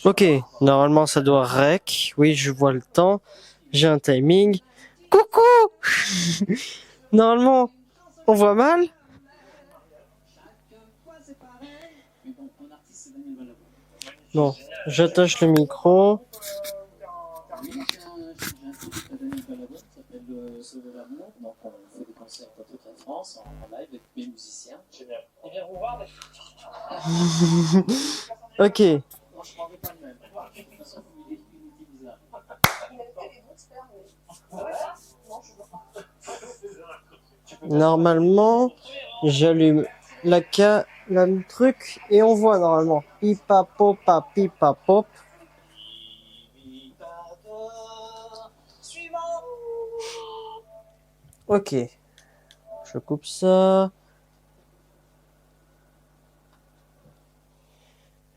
Ok, normalement ça doit rec. Oui, je vois le temps. J'ai un timing. Coucou. Normalement, on voit mal. Bon, j'attache le micro. Ok. Normalement, j'allume le truc et on voit normalement. Pipa popa pipa pop. Ok. Je coupe ça.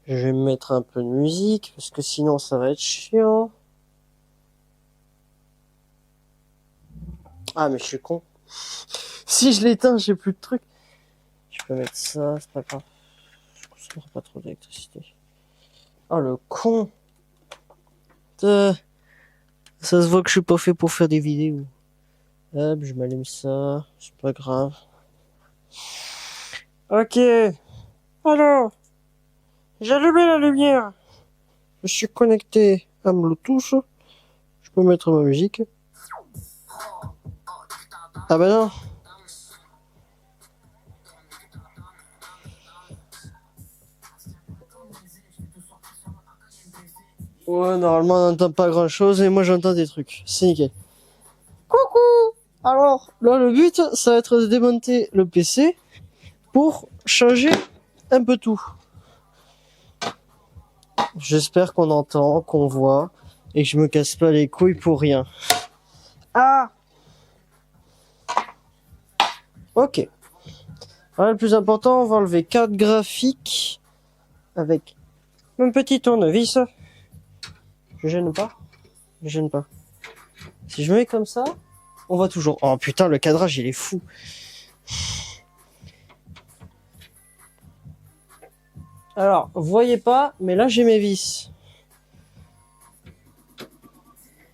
Je vais mettre un peu de musique parce que sinon ça va être chiant. Ah mais je suis con. Si je l'éteins, j'ai plus de trucs. Je peux mettre ça, c'est pas grave. Je consomme pas trop d'électricité. Oh le con. Ça se voit que je suis pas fait pour faire des vidéos. Hop, je m'allume ça, c'est pas grave. Ok. Alors, j'ai allumé la lumière. Je suis connecté à Bluetooth. Je peux mettre ma musique. Ah bah non. Ouais, normalement on n'entend pas grand chose et moi j'entends des trucs. C'est nickel. Coucou. Alors, là le but, ça va être de démonter le PC pour changer un peu tout. J'espère qu'on entend, qu'on voit et que je me casse pas les couilles pour rien. Ah. Ok. Voilà, le plus important, on va enlever carte graphique avec un petit tournevis. Je gêne pas. Je gêne pas. Si je mets comme ça, on voit toujours. Oh putain, le cadrage il est fou. Alors, vous voyez pas, mais là j'ai mes vis.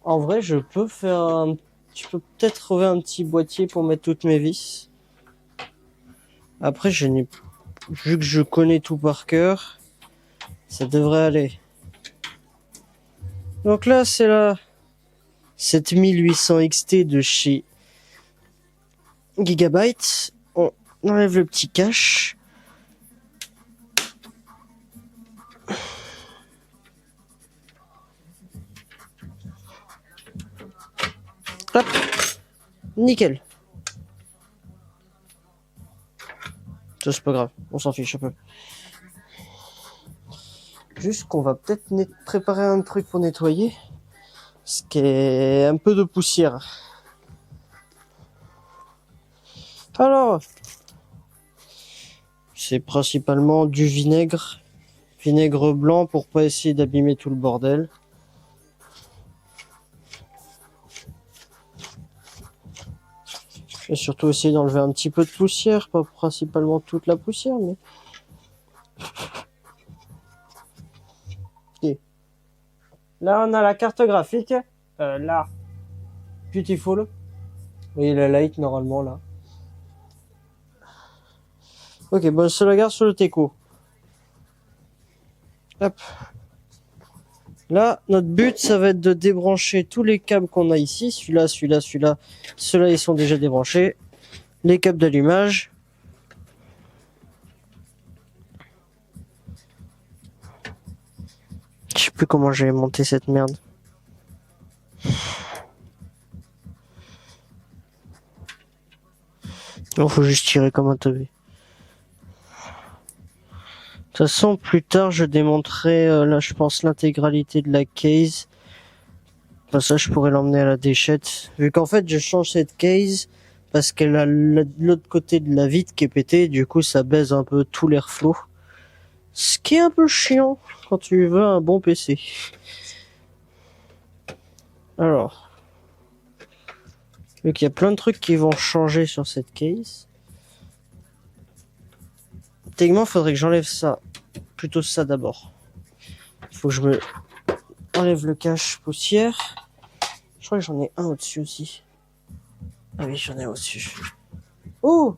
En vrai, je peux peut-être trouver un petit boîtier pour mettre toutes mes vis. Après, vu que je connais tout par cœur, ça devrait aller. Donc là, c'est la 7800 XT de chez Gigabyte. On enlève le petit cache. Hop, nickel. Ça c'est pas grave, on s'en fiche un peu. Juste qu'on va peut-être préparer un truc pour nettoyer. Ce qui est un peu de poussière. Alors, c'est principalement du vinaigre. Vinaigre blanc pour pas essayer d'abîmer tout le bordel. Et surtout essayer d'enlever un petit peu de poussière, pas principalement toute la poussière, mais... Okay. Là, on a la carte graphique. Là. Beautiful. Vous voyez la light, normalement, là. Ok, bon, je la garde sur le Teco. Hop. Là, notre but, ça va être de débrancher tous les câbles qu'on a ici. Celui-là, celui-là, celui-là. Ceux-là, ils sont déjà débranchés. Les câbles d'allumage. Je sais plus comment j'ai monté cette merde. Il faut juste tirer comme un teubé. De toute façon, plus tard, je démonterai, là, je pense, l'intégralité de la case. Enfin, ça, je pourrais l'emmener à la déchette. Vu qu'en fait, je change cette case parce qu'elle a l'autre côté de la vitre qui est pété. Du coup, ça baise un peu tout l'airflow. Ce qui est un peu chiant quand tu veux un bon PC. Alors. Vu qu'il y a plein de trucs qui vont changer sur cette case. Techniquement, il faudrait que j'enlève ça. Plutôt ça d'abord. Faut que je me enlève le cache poussière. Je crois que j'en ai un au-dessus aussi. Ah oui, j'en ai au-dessus. Oh!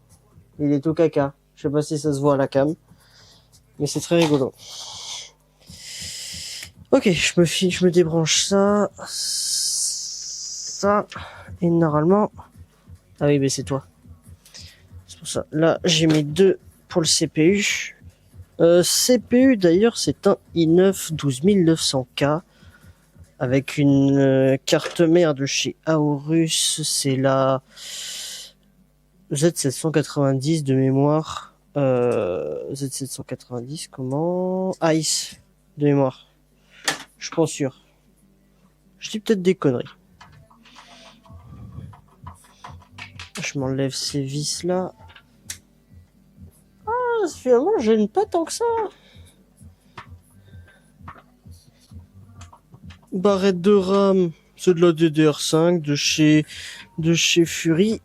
Il est tout caca. Je sais pas si ça se voit à la cam. Mais c'est très rigolo. Ok, je me débranche ça. Ça. Et normalement... Ah oui, mais c'est toi. C'est pour ça. Là, j'ai mis 2 pour le CPU. CPU, d'ailleurs, c'est un i9 12900K. Avec une carte mère de chez Aorus. C'est la Z790 de mémoire. Z790, comment? Ice de mémoire. Je suis pas sûr. Je dis peut-être des conneries. Je m'enlève ces vis là. Ah, finalement, je n'aime pas tant que ça. Barrette de RAM, c'est de la DDR5 de chez Fury.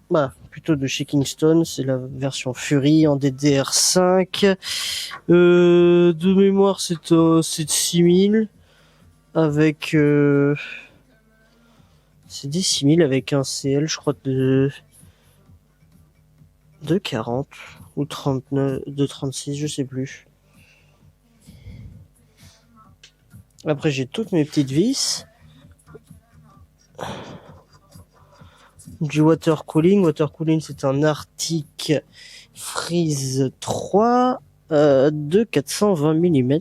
Bah, plutôt de chez Kingston, c'est la version Fury en DDR5. De mémoire, c'est de 6000 avec c'est des 6000 avec un CL, je crois de 40 ou 39, de 36, je sais plus. Après, j'ai toutes mes petites vis. Du water cooling. Water cooling, c'est un Arctic Freeze 3 de 420 mm.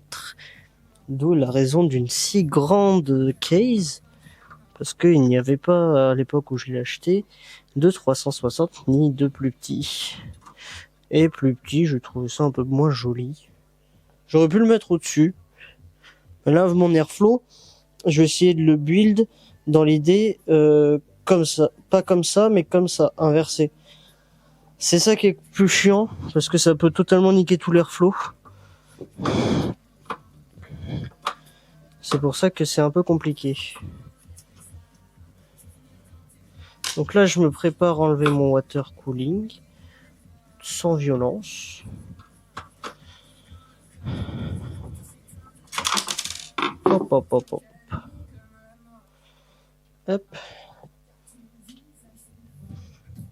D'où la raison d'une si grande case. Parce qu'il n'y avait pas, à l'époque où je l'ai acheté, de 360 ni de plus petit. Et plus petit, je trouvais ça un peu moins joli. J'aurais pu le mettre au-dessus. Là, mon airflow, je vais essayer de le build dans l'idée comme ça. Pas comme ça, mais comme ça, inversé. C'est ça qui est plus chiant, parce que ça peut totalement niquer tout l'airflow. C'est pour ça que c'est un peu compliqué. Donc là, je me prépare à enlever mon water cooling, sans violence. Hop, hop, hop, hop. Hop.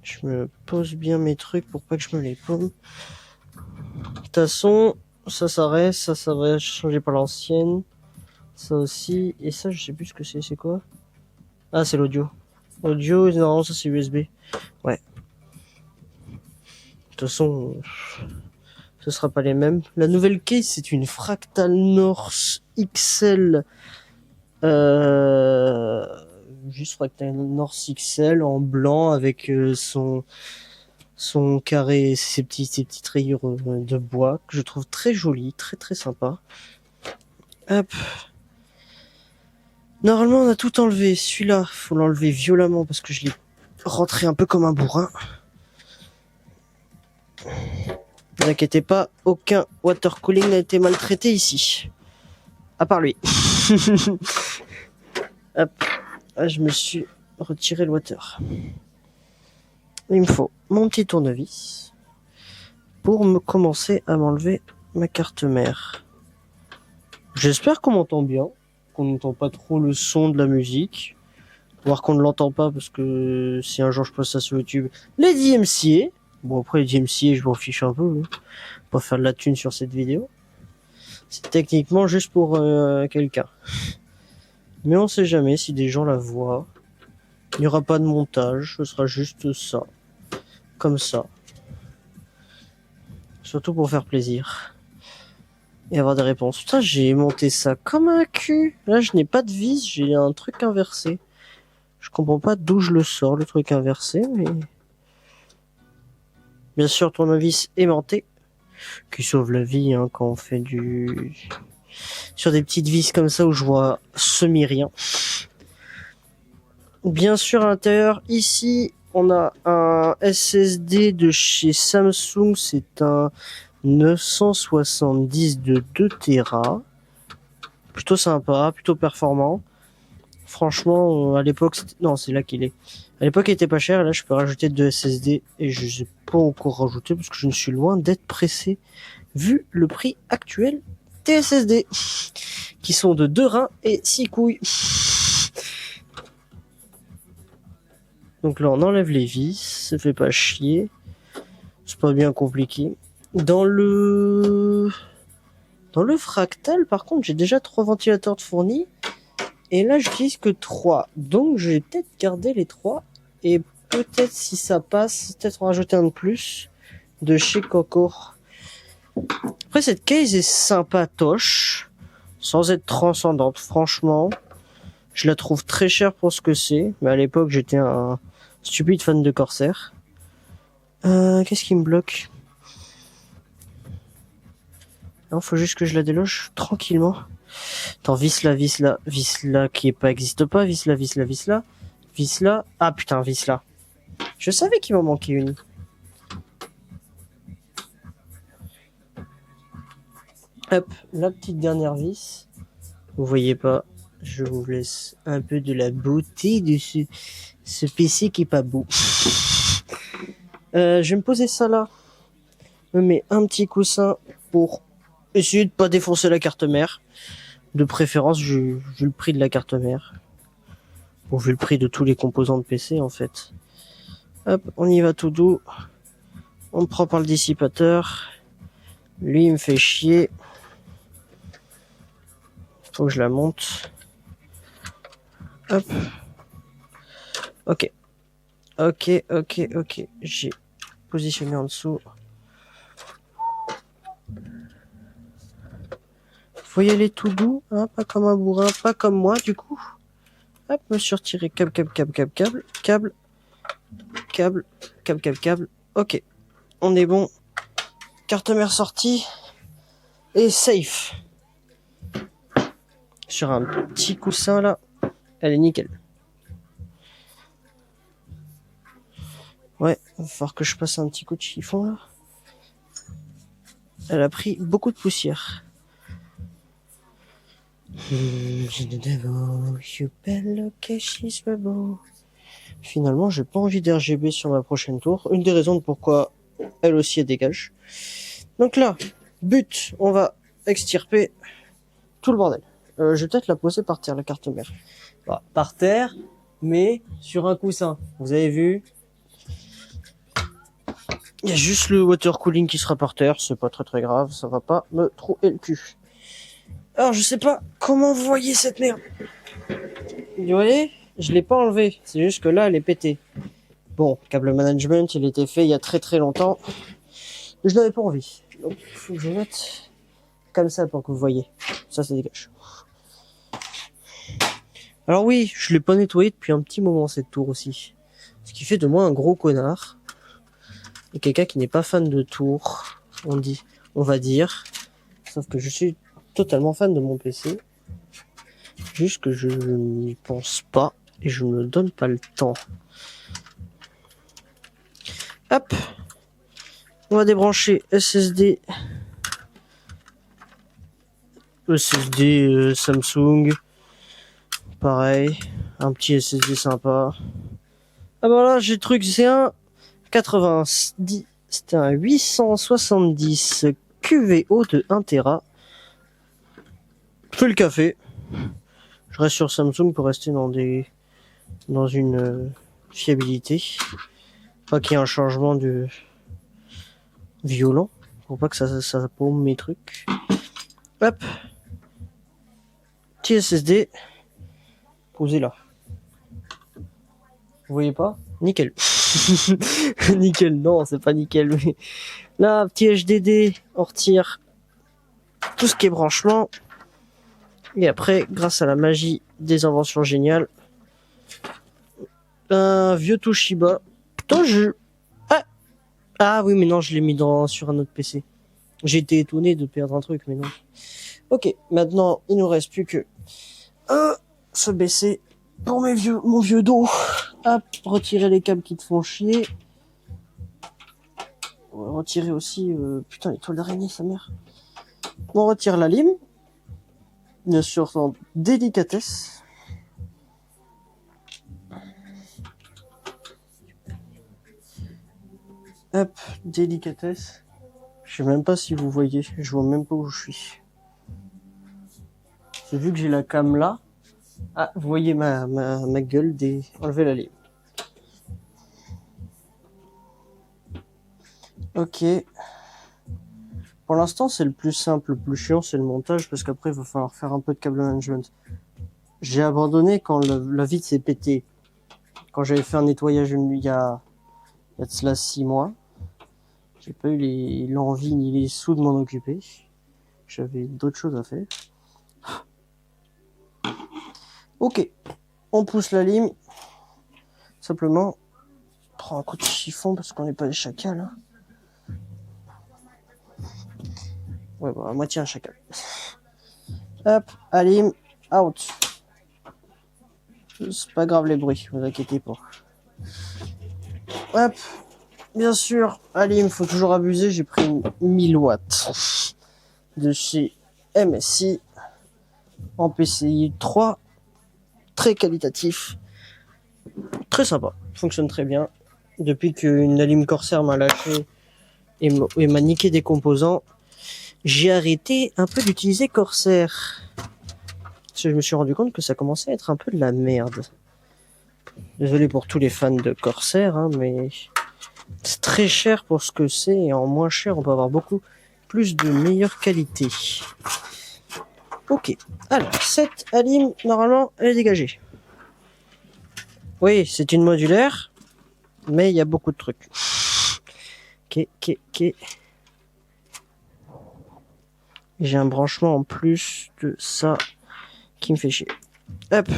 Je me pose bien mes trucs pour pas que je me les paume. De toute façon, ça reste, ça va changer par l'ancienne. Ça aussi, et ça je sais plus ce que c'est quoi? Ah, c'est l'audio. Audio, normalement ça c'est USB. Ouais. De toute façon, ce sera pas les mêmes. La nouvelle case, c'est une Fractal North XL. Juste Fractal North XL en blanc avec son carré, ses petites rayures de bois que je trouve très joli, très très sympa. Hop. Normalement, on a tout enlevé. Celui-là, faut l'enlever violemment parce que je l'ai rentré un peu comme un bourrin. Ne vous inquiétez pas, aucun water cooling n'a été maltraité ici. À part lui. Hop. Ah, je me suis retiré le water. Il me faut mon petit tournevis pour me commencer à m'enlever ma carte mère. J'espère qu'on m'entend bien, qu'on n'entend pas trop le son de la musique, voire qu'on ne l'entend pas parce que si un jour je poste ça sur YouTube, les DMCA. Bon, après les DMCA, je m'en fiche un peu, hein. Pas faire de la thune sur cette vidéo. C'est techniquement juste pour quelqu'un. Mais on sait jamais si des gens la voient. Il n'y aura pas de montage, ce sera juste ça. Comme ça. Surtout pour faire plaisir. Et avoir des réponses. Putain, j'ai monté ça comme un cul. Là, je n'ai pas de vis, j'ai un truc inversé. Je comprends pas d'où je le sors, le truc inversé, mais... Bien sûr, tournevis aimanté. Qui sauve la vie, hein, quand on fait du... Sur des petites vis comme ça où je vois semi-rien. Bien sûr, à l'intérieur, ici, on a un SSD de chez Samsung. C'est un 970 de 2 Tera. Plutôt sympa, plutôt performant. Franchement, à l'époque, non, c'est là qu'il est. À l'époque, il était pas cher. Et là, je peux rajouter 2 SSD. Et je n'ai pas encore rajouté parce que je ne suis loin d'être pressé. Vu le prix actuel TSSD qui sont de 2 reins et 6 couilles. Donc là on enlève les vis, ça fait pas chier, c'est pas bien compliqué. Dans le fractal par contre j'ai déjà 3 ventilateurs de fournis et là j'utilise que 3, donc je vais peut-être garder les 3 et peut-être si ça passe, peut-être en rajouter un de plus de chez Coco. Après cette case est sympatoche, sans être transcendante, franchement. Je la trouve très chère pour ce que c'est, mais à l'époque j'étais un stupide fan de Corsair. Qu'est-ce qui me bloque? Non, faut juste que je la déloge tranquillement. Attends, vis là qui existe pas, vis là. Ah putain, vis là. Je savais qu'il m'en manquait une. Hop, la petite dernière vis. Vous voyez pas, je vous laisse un peu de la beauté de ce PC qui est pas beau. Je vais me poser ça là. Je me mets un petit coussin pour essayer de pas défoncer la carte mère. De préférence, vu le prix de la carte mère. Bon, vu le prix de tous les composants de PC en fait. Hop, on y va tout doux. On me prend par le dissipateur. Lui, il me fait chier. Faut que je la monte. Hop. Ok. J'ai positionné en dessous. Faut y aller tout doux, hein, pas comme un bourrin, pas comme moi du coup. Hop, me suis retiré câble. Ok, on est bon. Carte mère sortie et safe. Sur un petit coussin là, elle est nickel. Ouais, va falloir que je passe un petit coup de chiffon là. Elle a pris beaucoup de poussière. Finalement, j'ai pas envie d'RGB sur ma prochaine tour. Une des raisons de pourquoi elle aussi elle dégage. Donc là, but, on va extirper tout le bordel. Je vais peut-être la poser par terre, la carte mère. Voilà, par terre, mais sur un coussin. Vous avez vu? Il y a juste le water cooling qui sera par terre. C'est pas très grave, ça va pas me trouer le cul. Alors, je sais pas comment vous voyez cette merde. Vous voyez? Je l'ai pas enlevé. C'est juste que là, elle est pétée. Bon, câble management, il était fait il y a très longtemps. Je n'avais pas envie. Donc, il faut que je mette comme ça pour que vous voyez. Ça dégage. Alors oui, je l'ai pas nettoyé depuis un petit moment cette tour aussi. Ce qui fait de moi un gros connard. Et quelqu'un qui n'est pas fan de tour, on va dire. Sauf que je suis totalement fan de mon PC. Juste que je n'y pense pas et je ne me donne pas le temps. Hop. On va débrancher SSD Samsung. Pareil. Un petit SSD sympa. Ah bah là, j'ai le truc, c'est un 90. C'était un 870 QVO de 1 Tera. Fais le café. Je reste sur Samsung pour rester dans une fiabilité. Pas qu'il y ait un changement de violent. Pour pas que ça paume mes trucs. Hop. Petit SSD. Posé là. Vous voyez pas? Nickel. Nickel, non, c'est pas nickel. Mais là, petit HDD, on retire tout ce qui est branchement. Et après, grâce à la magie des inventions géniales, un vieux Toshiba. Putain, Ah oui, mais non, je l'ai mis sur un autre PC. J'ai été étonné de perdre un truc, mais non. Ok, maintenant, il nous reste plus que se baisser pour mon vieux dos. Hop, retirer les câbles qui te font chier. On va retirer aussi, putain, les toiles d'araignée, sa mère. On retire la lime. Bien sûr, en délicatesse. Hop, délicatesse. Je sais même pas si vous voyez. Je vois même pas où je suis. C'est vu que j'ai la cam là. Ah, vous voyez ma gueule enlever la lime. Ok. Pour l'instant, c'est le plus simple. Le plus chiant, c'est le montage parce qu'après, il va falloir faire un peu de câble management. J'ai abandonné quand la vitre s'est pétée. Quand j'avais fait un nettoyage il y a de cela 6 mois. J'ai pas eu l'envie ni les sous de m'en occuper. J'avais d'autres choses à faire. Ok. On pousse la lime. Simplement, on prend un coup de chiffon parce qu'on n'est pas des chacals. Hein. Ouais, bah, à moitié un chacal. Hop, la lime, out. C'est pas grave les bruits, vous inquiétez pas. Hop, bien sûr, la lime, faut toujours abuser. J'ai pris 1000 watts de chez MSI en PCI 3. Très qualitatif. Très sympa, fonctionne très bien. Depuis qu'une lime Corsair m'a lâché et m'a niqué des composants, j'ai arrêté un peu d'utiliser Corsair. Parce que je me suis rendu compte que ça commençait à être un peu de la merde. Désolé pour tous les fans de Corsair, hein, mais c'est très cher pour ce que c'est, et en moins cher, on peut avoir beaucoup plus de meilleure qualité. Ok, alors, cette lime, normalement, elle est dégagée. Oui, c'est une modulaire, mais il y a beaucoup de trucs. Ok. J'ai un branchement en plus de ça qui me fait chier. Hop.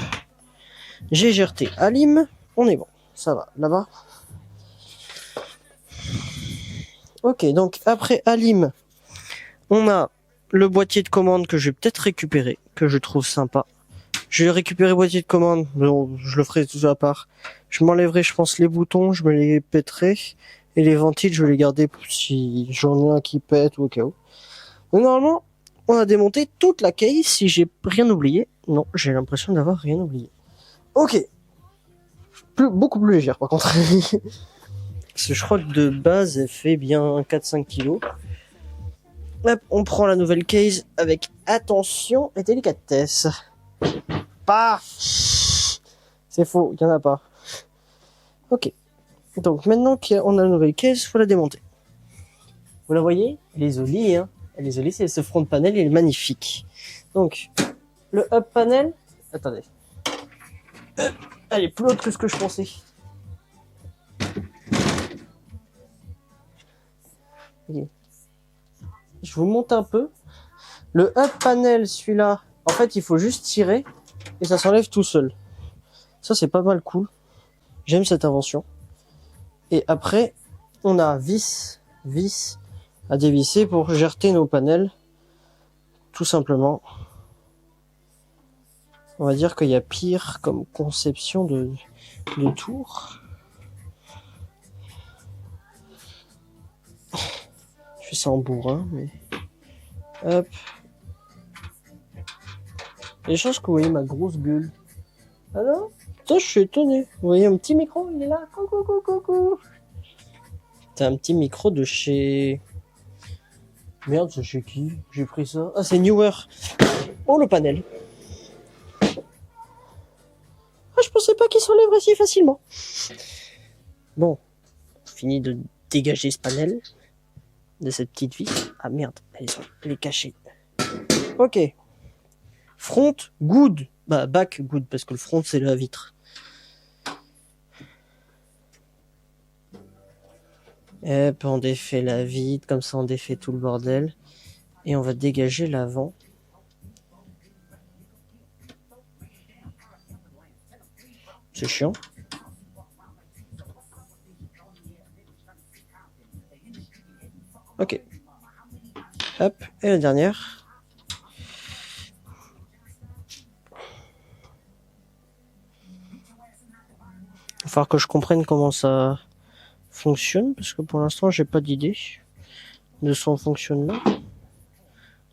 J'ai jeté à lime. On est bon. Ça va. Là-bas. Ok. Donc, après Alim, on a le boîtier de commande que je vais peut-être récupérer, que je trouve sympa. Je vais récupérer le boîtier de commande. Bon, je le ferai tout à part. Je m'enlèverai, je pense, les boutons. Je me les pèterai. Et les ventiles, je vais les garder si j'en ai un qui pète ou au cas où. Donc, normalement, on a démonté toute la case. Si j'ai rien oublié. Non, j'ai l'impression d'avoir rien oublié. Ok. Beaucoup plus légère, par contre. Parce que je crois que de base, elle fait bien 4-5 kilos. Hop, on prend la nouvelle case avec attention et délicatesse. Pas. C'est faux, il n'y en a pas. Ok. Donc maintenant qu'on a la nouvelle case, il faut la démonter. Vous la voyez? Elle est jolie, hein. Elle est jolie, c'est ce front panel, il est magnifique. Donc, le hub panel. Attendez. Elle est plus haute que ce que je pensais. Okay. Je vous monte un peu. Le hub panel, celui-là, en fait, il faut juste tirer et ça s'enlève tout seul. Ça, c'est pas mal cool. J'aime cette invention. Et après, on a vis à dévisser pour jeter nos panels. Tout simplement. On va dire qu'il y a pire comme conception de tour. Je fais ça en bourrin, mais... Hop. Les chances que vous voyez ma grosse gueule. Ah non? Putain, je suis étonné. Vous voyez un petit micro, il est là. Coucou. T'as un petit micro de chez... Merde, c'est chez qui? J'ai pris ça. Ah, c'est Newer. Oh, le panel. Ah, je pensais pas qu'il s'enlèverait si facilement. Bon. Fini de dégager ce panel. De cette petite vis. Ah, merde. Elle est cachée. Ok. Front, good. Bah, back, good, parce que le front, c'est la vitre. Hop, on défait la vitre, comme ça on défait tout le bordel. Et on va dégager l'avant. C'est chiant. Ok. Hop, et la dernière. Il va falloir que je comprenne comment ça fonctionne, parce que pour l'instant j'ai pas d'idée de son fonctionnement.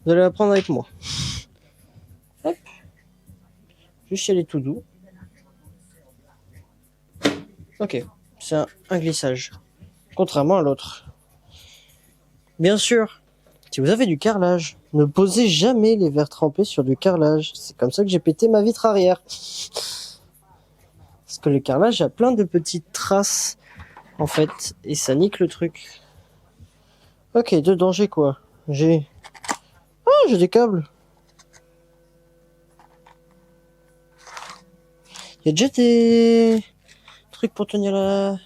Vous allez apprendre avec moi. Hop. Juste y aller tout doux. Ok, c'est un glissage. Contrairement à l'autre. Bien sûr, si vous avez du carrelage, Ne posez jamais les verres trempés sur du carrelage. C'est comme ça que j'ai pété ma vitre arrière. Parce que le carrelage a plein de petites traces, en fait, et ça nique le truc. Ok, dedans j'ai quoi? J'ai... Ah, j'ai des câbles. Il y a déjà des trucs pour tenir la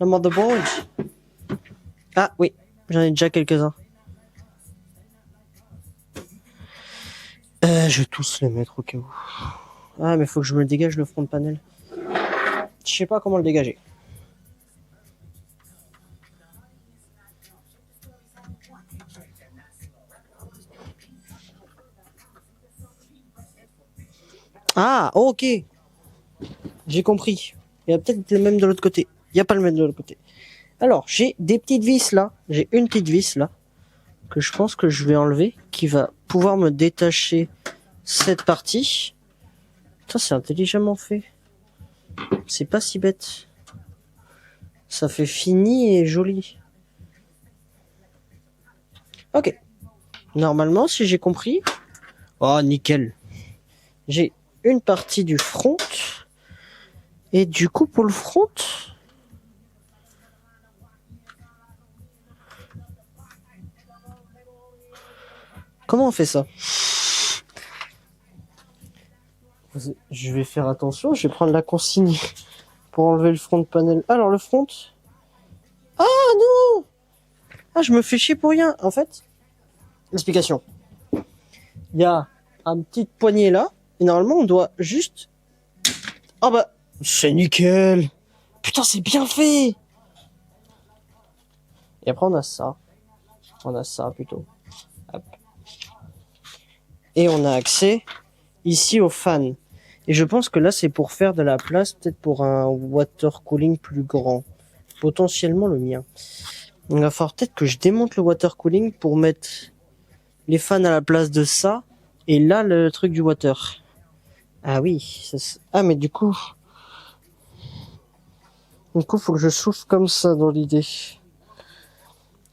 motherboard. Ah oui, j'en ai déjà quelques-uns. Je vais tous les mettre au cas où. Ah, mais faut que je me le dégage le front de panel. Je sais pas comment le dégager. Ah, ok. J'ai compris. Il y a peut-être le même de l'autre côté. Il n'y a pas le même de l'autre côté. Alors, j'ai des petites vis là. J'ai une petite vis là. Que je pense que je vais enlever. Qui va pouvoir me détacher cette partie. Ça, c'est intelligemment fait. C'est pas si bête. Ça fait fini et joli. Ok. Normalement, si j'ai compris... Oh, nickel. J'ai une partie du front. Et du coup, pour le front... Comment on fait ça? Je vais faire attention, je vais prendre la consigne pour enlever le front de panel. Alors, le front... Ah non! Ah, je me fais chier pour rien. En fait, l'explication. Il y a un petit poignet là, et normalement, on doit juste... Ah bah, c'est nickel! Putain, c'est bien fait! Et après, on a ça. On a ça, plutôt. Hop. Et on a accès ici au fan. Et je pense que là, c'est pour faire de la place, peut-être pour un water cooling plus grand. Potentiellement le mien. Il va falloir peut-être que je démonte le water cooling pour mettre les fans à la place de ça. Et là, le truc du water. Ah oui. Ah, mais du coup... faut que je souffle comme ça dans l'idée.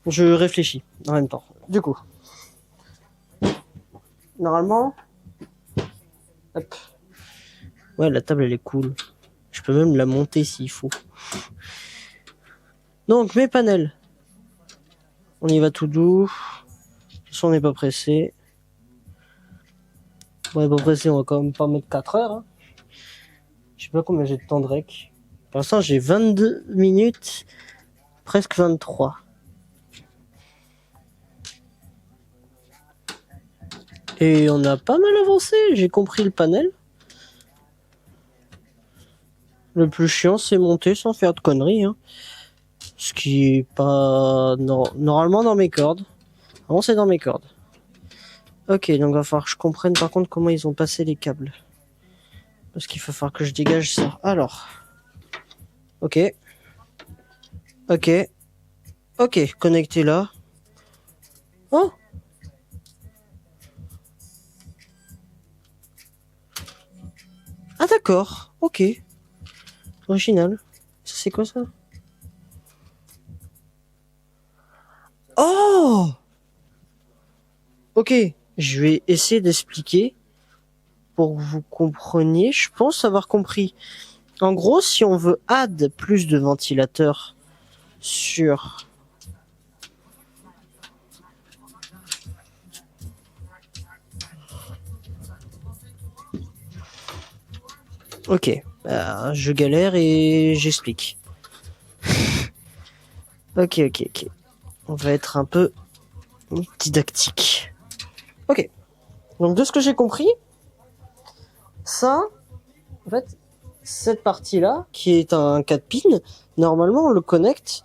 Je réfléchis en même temps. Du coup. Normalement... Hop. Ouais, la table, elle est cool. Je peux même la monter s'il faut. Donc, mes panels. On y va tout doux. De toute façon, on n'est pas pressé. On n'est pas pressé, on va quand même pas mettre 4 heures. Hein. Je sais pas combien j'ai de temps de rec. Pour l'instant, j'ai 22 minutes. Presque 23. Et on a pas mal avancé. J'ai compris le panel. Le plus chiant, c'est monter sans faire de conneries. Hein. Ce qui est pas... normalement dans mes cordes. Vraiment, c'est dans mes cordes. Ok, donc va falloir que je comprenne par contre comment ils ont passé les câbles. Parce qu'il va falloir que je dégage ça. Alors. Ok. Ok. Ok, connecté là. Oh! Ah d'accord. Ok. Original. Ça c'est quoi ça? Oh! Ok. Je vais essayer d'expliquer pour que vous compreniez. Je pense avoir compris. En gros, si on veut add plus de ventilateurs sur... Ok. Je galère et j'explique. Ok. On va être un peu didactique. Ok. Donc de ce que j'ai compris, ça, en fait, cette partie-là, qui est un 4 pins, normalement on le connecte,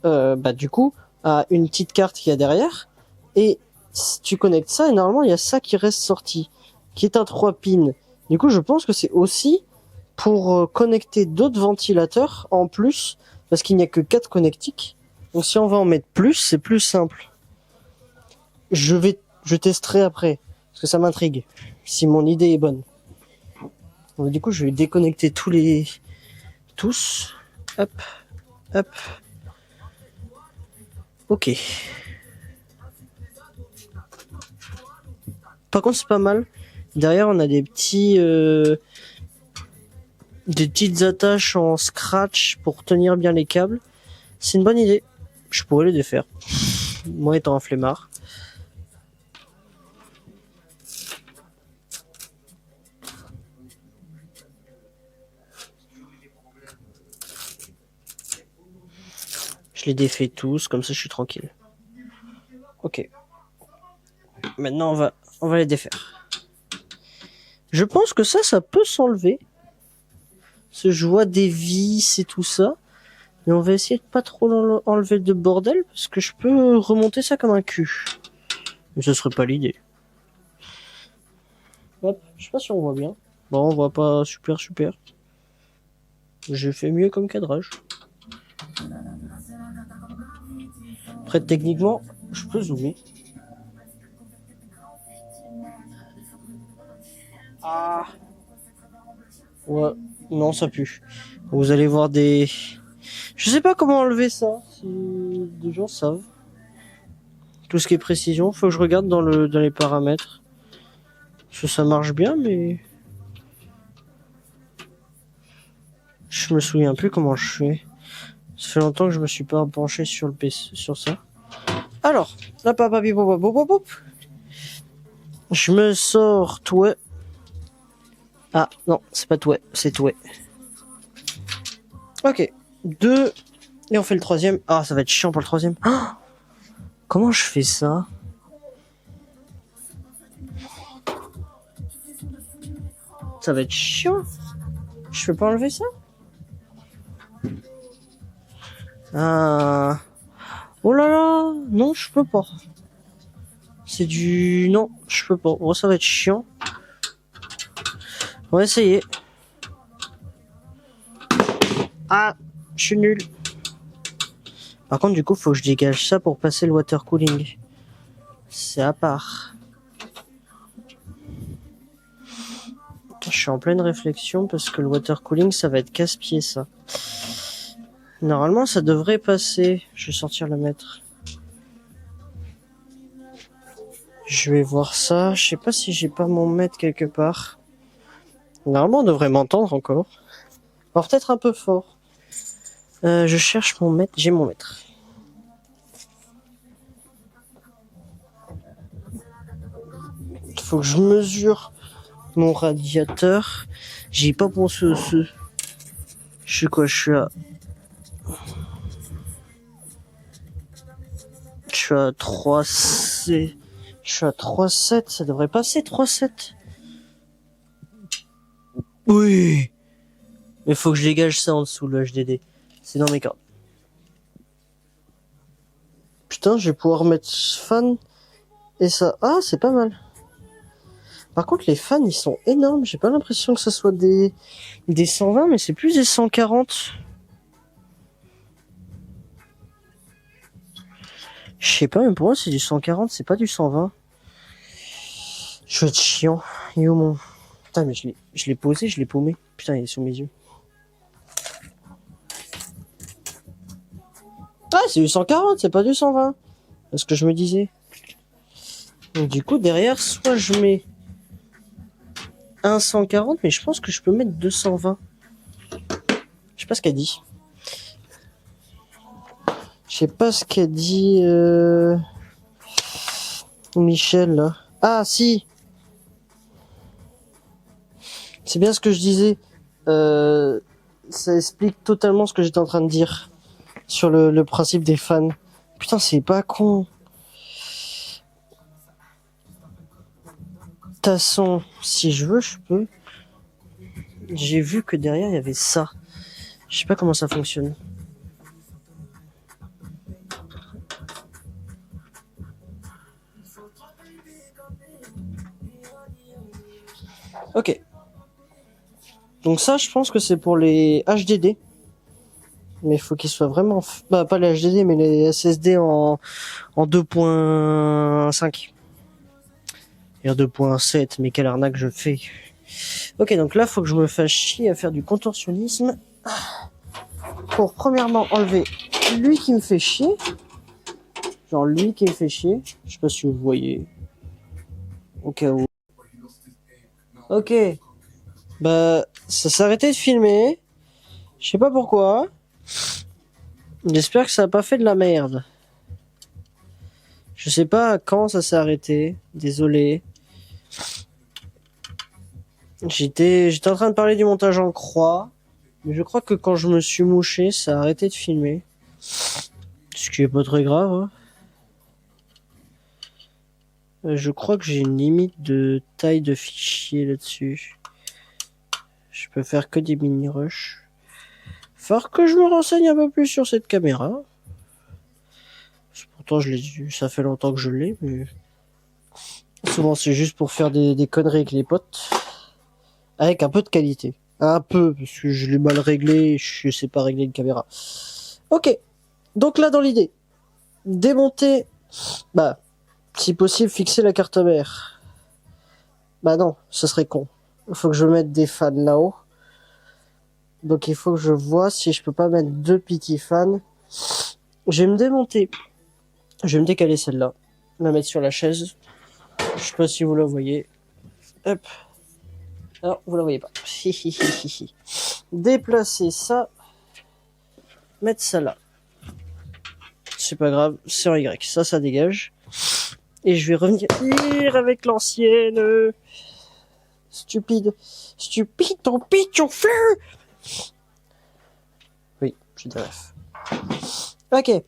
du coup, à une petite carte qu'il y a derrière, et si tu connectes ça, et normalement il y a ça qui reste sorti, qui est un 3 pins. Du coup, je pense que c'est aussi pour connecter d'autres ventilateurs en plus, parce qu'il n'y a que 4 connectiques. Donc si on va en mettre plus, c'est plus simple. Je testerai après, parce que ça m'intrigue, si mon idée est bonne. Donc, du coup, je vais déconnecter tous. Hop. Ok. Par contre, c'est pas mal. Derrière, on a des petites attaches en scratch pour tenir bien les câbles. C'est une bonne idée. Je pourrais les défaire. Moi étant un flemmard. Je les défais tous, comme ça je suis tranquille. Ok. Maintenant on va les défaire. Je pense que ça peut s'enlever. Parce que je vois des vis et tout ça. Mais on va essayer de pas trop enlever de bordel, parce que je peux remonter ça comme un cul. Mais ce serait pas l'idée. Hop, je sais pas si on voit bien. Bon, on voit pas super. J'ai fait mieux comme cadrage. Après, techniquement, je peux zoomer. Ah. Ouais, non, ça pue. Vous allez voir des... Je sais pas comment enlever ça, si des gens savent. Tout ce qui est précision, faut que je regarde dans les paramètres. Parce que ça marche bien, mais... Je me souviens plus comment je fais. Ça fait longtemps que je me suis pas penché sur le PC, sur ça. Alors, là, je me sors touet. Ah, non, c'est pas touet, c'est touet. Ok, 2. Et on fait le troisième. Ah, ça va être chiant pour le troisième. Ah, comment je fais ça? Ça va être chiant. Je peux pas enlever ça? Ah. Oh là là. Non, je peux pas. C'est du... Non, je peux pas. Oh, ça va être chiant. On va essayer. Ah, je suis nul. Par contre, du coup, faut que je dégage ça pour passer le water cooling. C'est à part. Je suis en pleine réflexion parce que le water cooling, ça va être casse-pied, ça. Normalement, ça devrait passer. Je vais sortir le mètre. Je vais voir ça. Je sais pas si j'ai pas mon mètre quelque part. Normalement, on devrait m'entendre encore. Alors, peut-être un peu fort. Je cherche mon mètre. J'ai mon mètre. Faut que je mesure mon radiateur. J'ai pas pensé au ce. Je suis quoi? Je suis à 3,7. Je suis à 3,7. Ça devrait passer 3,7. Oui. Mais faut que je dégage ça en dessous, le HDD. C'est dans mes cordes. Putain, je vais pouvoir mettre fan et ça. Ah, c'est pas mal. Par contre, les fans, ils sont énormes. J'ai pas l'impression que ce soit des 120, mais c'est plus des 140. Je sais pas, mais pour moi, c'est du 140, c'est pas du 120. Je vais être chiant. Il est où mon... Putain, mais je l'ai posé, je l'ai paumé. Putain, il est sous mes yeux. Ah, c'est du 140, c'est pas du 120. C'est ce que je me disais. Donc, du coup, derrière, soit je mets un 140, mais je pense que je peux mettre 220. Je sais pas ce qu'elle dit. Je sais pas ce qu'a dit Michel là. Ah si. C'est bien ce que je disais. Ça explique totalement ce que j'étais en train de dire sur le principe des fans. Putain, c'est pas con. De toute façon, si je veux, je peux. J'ai vu que derrière il y avait ça. Je sais pas comment ça fonctionne. Ok. Donc ça, je pense que c'est pour les HDD. Mais il faut qu'ils soient vraiment... Bah, pas les HDD, mais les SSD en 2.5. Et en 2.7, mais quelle arnaque je fais. Ok, donc là, faut que je me fasse chier à faire du contorsionnisme. Pour, premièrement, enlever lui qui me fait chier. Genre lui qui me fait chier. Je sais pas si vous voyez. au cas où. Ok. Bah, ça s'est arrêté de filmer. Je sais pas pourquoi. J'espère que ça a pas fait de la merde. Je sais pas quand ça s'est arrêté. Désolé. J'étais en train de parler du montage en croix. Mais je crois que quand je me suis mouché, ça a arrêté de filmer. Ce qui est pas très grave, hein. Je crois que j'ai une limite de taille de fichier là-dessus. Je peux faire que des mini-rushs. Faut que je me renseigne un peu plus sur cette caméra. Pourtant, ça fait longtemps que je l'ai, mais souvent c'est juste pour faire des conneries avec les potes. Avec un peu de qualité. Un peu, parce que je l'ai mal réglé, je sais pas régler une caméra. Ok. Donc là, dans l'idée, démonter, bah, si possible, fixer la carte mère. Bah non, ce serait con. Il faut que je mette des fans là-haut. Donc il faut que je vois si je peux pas mettre 2 petits fans. Je vais me démonter. Je vais me décaler celle-là. La mettre sur la chaise. Je sais pas si vous la voyez. Hop. Alors, vous la voyez pas. Déplacer ça. Mettre ça là. C'est pas grave, c'est en Y. Ça dégage. Et je vais revenir avec l'ancienne. Stupide. Stupide, ton pitch, fleu. Oui, j'ai de ref. Ok.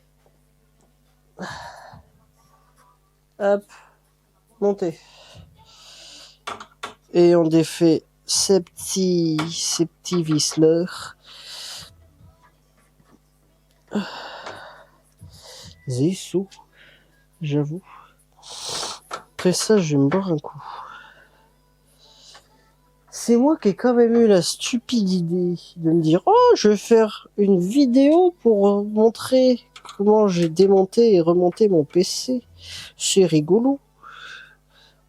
Hop. Monter. Et on défait ces petits visseleurs. Zissou. J'avoue. Après ça, je vais me boire un coup. C'est moi qui ai quand même eu la stupide idée de me dire « Oh, je vais faire une vidéo pour montrer comment j'ai démonté et remonté mon PC. C'est rigolo. »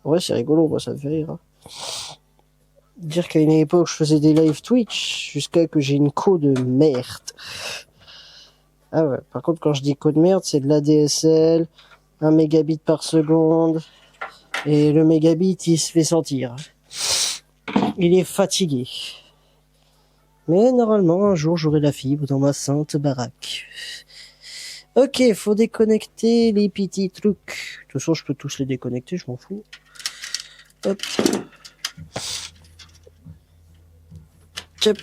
Ouais, c'est rigolo, moi ça me fait rire. Hein. Dire qu'à une époque, je faisais des live Twitch jusqu'à que j'ai une co de merde. Ah ouais, par contre, quand je dis co de merde, c'est de l'ADSL, 1 mégabit par seconde, et le mégabit, il se fait sentir. Il est fatigué. Mais normalement, un jour, j'aurai la fibre dans ma sainte baraque. Ok, faut déconnecter les petits trucs. De toute façon, je peux tous les déconnecter, je m'en fous. Hop. Tchep.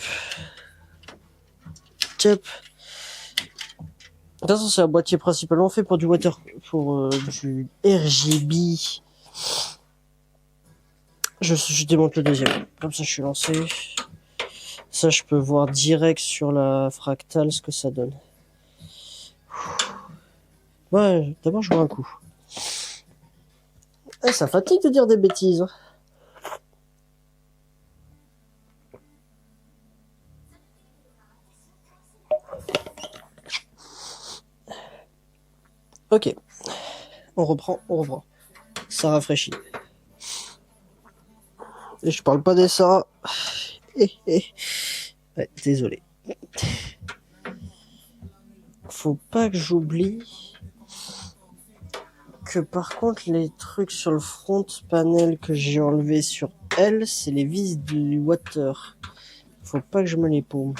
Tchep. De toute façon, c'est un boîtier principalement fait pour du du RGB. Je démonte le deuxième. Comme ça, je suis lancé. Ça, je peux voir direct sur la fractale ce que ça donne. Ouais, d'abord, je bois un coup. Eh, ça fatigue de dire des bêtises. Ok. On reprend. Ça rafraîchit. Et je parle pas des ça. Ouais, désolé. Faut pas que j'oublie que par contre les trucs sur le front panel que j'ai enlevé sur elle, c'est les vis du water. Faut pas que je me les paume.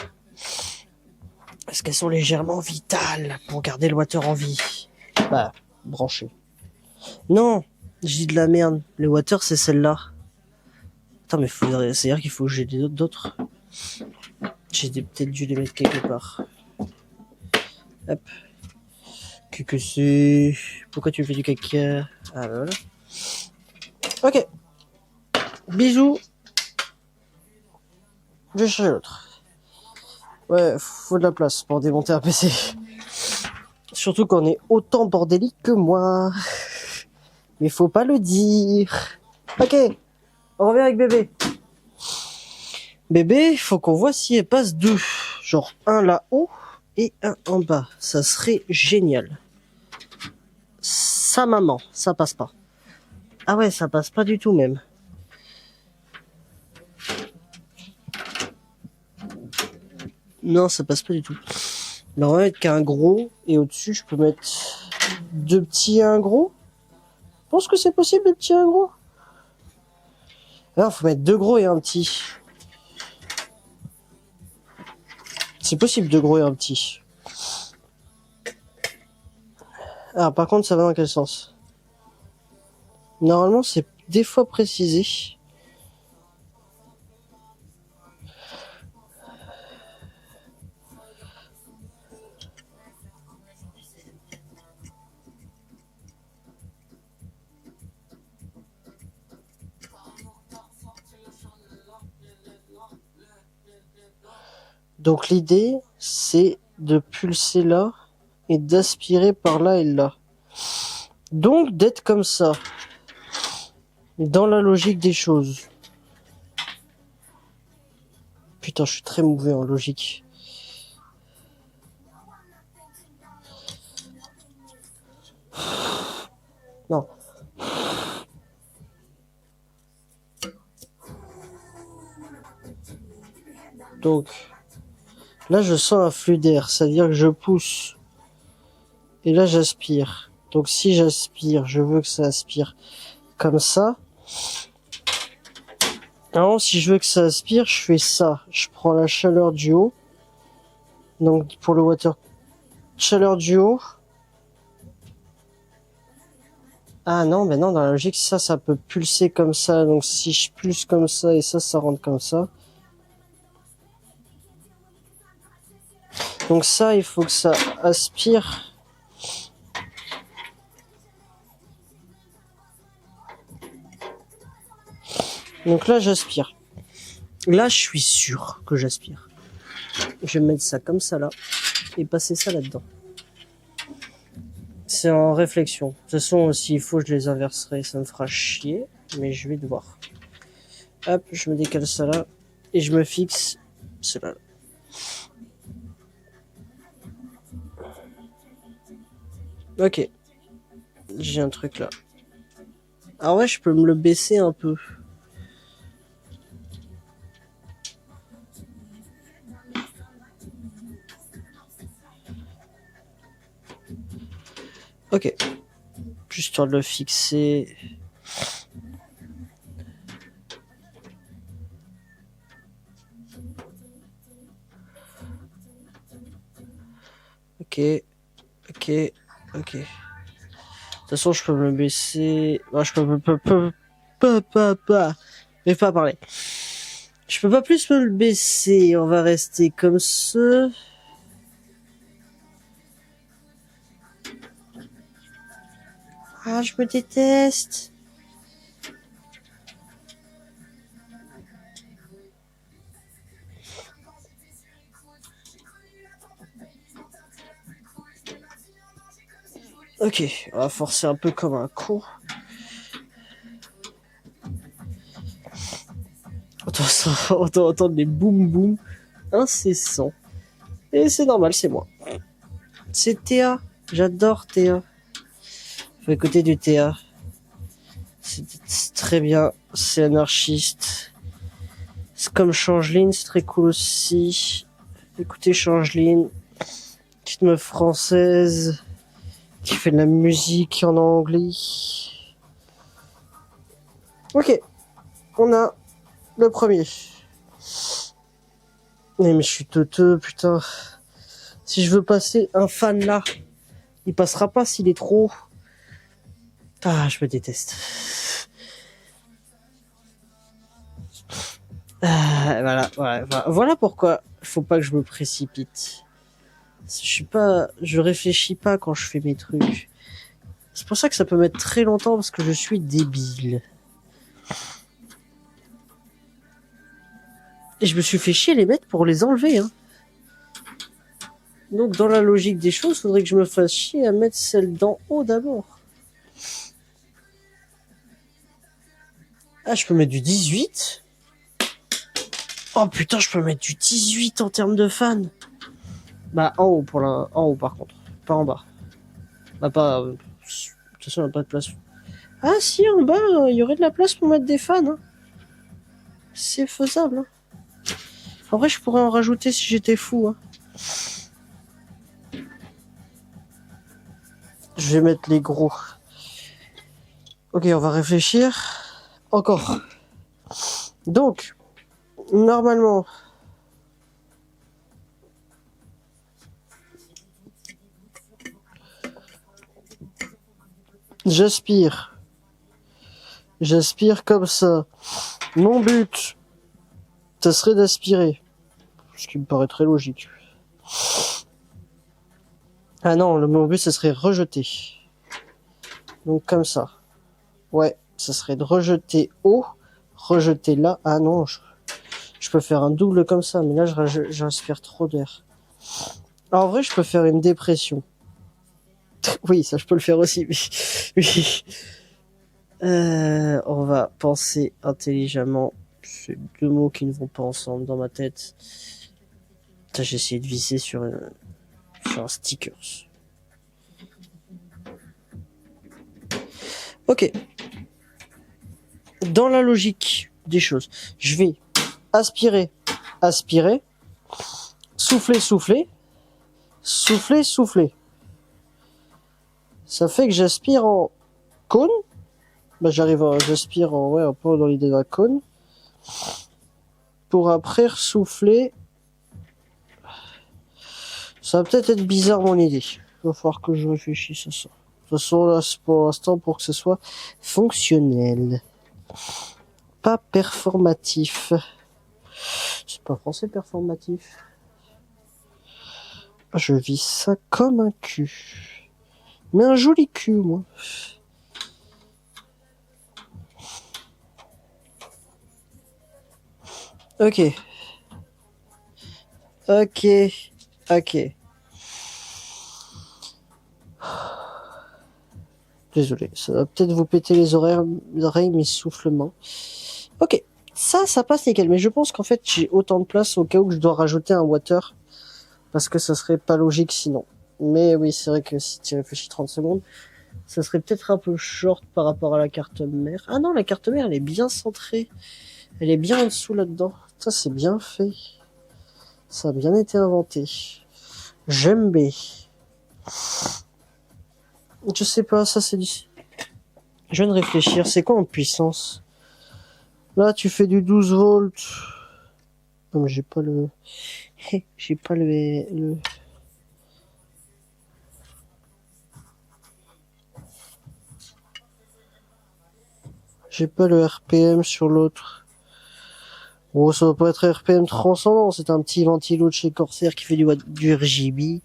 Parce qu'elles sont légèrement vitales pour garder le water en vie. Bah, branché. Non, je dis de la merde. Le water, c'est celle-là. Attends, mais c'est-à-dire qu'il faut que j'ai d'autres. J'ai peut-être dû les mettre quelque part. Hop. Que c'est... Pourquoi tu fais du caca? Ah, voilà. Ok. Bisous. Je vais chercher l'autre. Ouais, faut de la place pour démonter un PC. Surtout qu'on est autant bordélique que moi. Mais faut pas le dire. Ok. On revient avec bébé. Bébé, faut qu'on voit si elle passe 2. Genre un là-haut et un en bas. Ça serait génial. Ça, maman, ça passe pas. Ah ouais, ça passe pas du tout même. Non, ça passe pas du tout. Mais on va mettre qu'un gros et au-dessus, je peux mettre 2 petits et un gros. Je pense que c'est possible, 2 petits et un gros. Ah, faut mettre 2 gros et un petit. C'est possible 2 gros et un petit. Ah, par contre, ça va dans quel sens? Normalement, c'est des fois précisé. Donc l'idée, c'est de pulser là et d'aspirer par là et là. Donc d'être comme ça, dans la logique des choses. Putain, je suis très mauvais en logique. Non. Donc, là je sens un flux d'air, c'est-à-dire que je pousse. Et là j'aspire. Donc si j'aspire, je veux que ça aspire comme ça. Alors si je veux que ça aspire, je fais ça. Je prends la chaleur du haut. Donc pour le water, chaleur du haut. Ah non, mais non, dans la logique, ça peut pulser comme ça. Donc si je pulse comme ça et ça rentre comme ça. Donc ça, il faut que ça aspire. Donc là, j'aspire. Là, je suis sûr que j'aspire. Je vais mettre ça comme ça là et passer ça là-dedans. C'est en réflexion. De toute façon, s'il faut, je les inverserai. Ça me fera chier, mais je vais devoir. Hop, je me décale ça là et je me fixe cela là. Ok. J'ai un truc là. Ah ouais, je peux me le baisser un peu. Ok. Juste histoire de le fixer. Ok. Ok. Ok. De toute façon, je peux me le baisser. Non, je peux pas. Je vais pas parler. Je peux pas plus me le baisser. On va rester comme ça. Ah, je me déteste. Ok, on va forcer un peu comme un con. On doit entendre des boum boum incessants. Et c'est normal, c'est moi. C'est Théa. J'adore Théa. Faut écouter du Théa. C'est très bien. C'est anarchiste. C'est comme Changeline, c'est très cool aussi. Écoutez Changeline. Petite meuf française qui fait de la musique en anglais. Ok. On a le premier. Mais je suis teuteux, putain. Si je veux passer un fan là, il passera pas s'il est trop. Ah, je me déteste. Voilà pourquoi faut pas que je me précipite. Je réfléchis pas quand je fais mes trucs. C'est pour ça que ça peut mettre très longtemps parce que je suis débile. Et je me suis fait chier les mettre pour les enlever, hein. Donc, dans la logique des choses, faudrait que je me fasse chier à mettre celle d'en haut d'abord. Ah, je peux mettre du 18? Oh putain, je peux mettre du 18 en termes de fans. Bah, en haut en haut par contre. Pas en bas. Bah, pas, de toute façon, on n'a pas de place. Ah, si, en bas, il y aurait de la place pour mettre des fans, hein. C'est faisable, hein. En vrai, je pourrais en rajouter si j'étais fou, hein. Je vais mettre les gros. Ok, on va réfléchir. Encore. Donc, normalement, j'aspire. J'aspire comme ça. Mon but, ça serait d'aspirer. Ce qui me paraît très logique. Ah non, mon but, ça serait rejeter. Donc comme ça. Ouais, ça serait de rejeter haut, rejeter là. Ah non, je peux faire un double comme ça, mais là, j'inspire trop d'air. En vrai, je peux faire une dépression. Oui, ça, je peux le faire aussi. Oui. On va penser intelligemment. C'est deux mots qui ne vont pas ensemble dans ma tête. J'ai essayé de visser sur un sticker. Ok. Dans la logique des choses, je vais aspirer, aspirer, souffler, souffler, souffler, souffler. Ça fait que j'aspire en cône. Bah, j'aspire en, ouais, un peu dans l'idée d'un cône. Pour après souffler. Ça va peut-être être bizarre mon idée. Il va falloir que je réfléchisse à ça. De toute façon, là, pour l'instant, pour que ce soit fonctionnel. Pas performatif. C'est pas français, performatif. Je vis ça comme un cul. Mais un joli cul, moi. Ok. Ok. Ok. Désolé, ça va peut-être vous péter les oreilles, mes soufflements. Ok. Ça passe nickel. Mais je pense qu'en fait, j'ai autant de place au cas où je dois rajouter un water. Parce que ça serait pas logique sinon. Mais oui, c'est vrai que si tu réfléchis 30 secondes, ça serait peut-être un peu short par rapport à la carte mère. Ah non, la carte mère, elle est bien centrée. Elle est bien en dessous là-dedans. Ça, c'est bien fait. Ça a bien été inventé. J'aime bien. Je sais pas, ça c'est du... Je viens de réfléchir, c'est quoi en puissance? Là, tu fais du 12 volts. Non, mais j'ai pas le... J'ai pas le... J'ai pas le RPM sur l'autre. Oh, ça doit pas être RPM transcendant, c'est un petit ventilo de chez Corsair qui fait du RGB.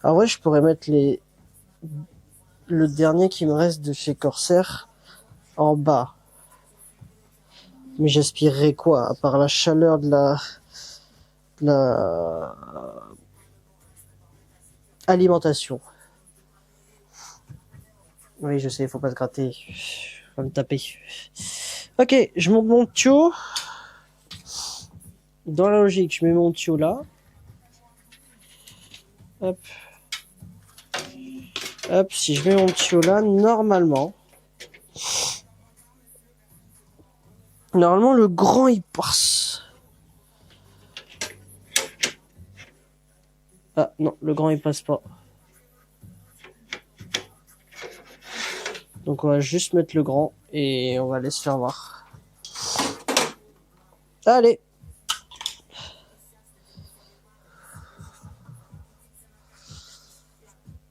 Ah ouais, je pourrais mettre le dernier qui me reste de chez Corsair en bas. Mais j'aspirerais quoi, à part la chaleur de la alimentation. Oui, je sais, faut pas se gratter. Faut me taper. Ok, je monte mon tuyau. Dans la logique, je mets mon tuyau là. Hop. Hop, si je mets mon tuyau là, normalement, le grand, il passe. Ah, non, le grand, il passe pas. Donc, on va juste mettre le grand et on va aller se faire voir. Allez.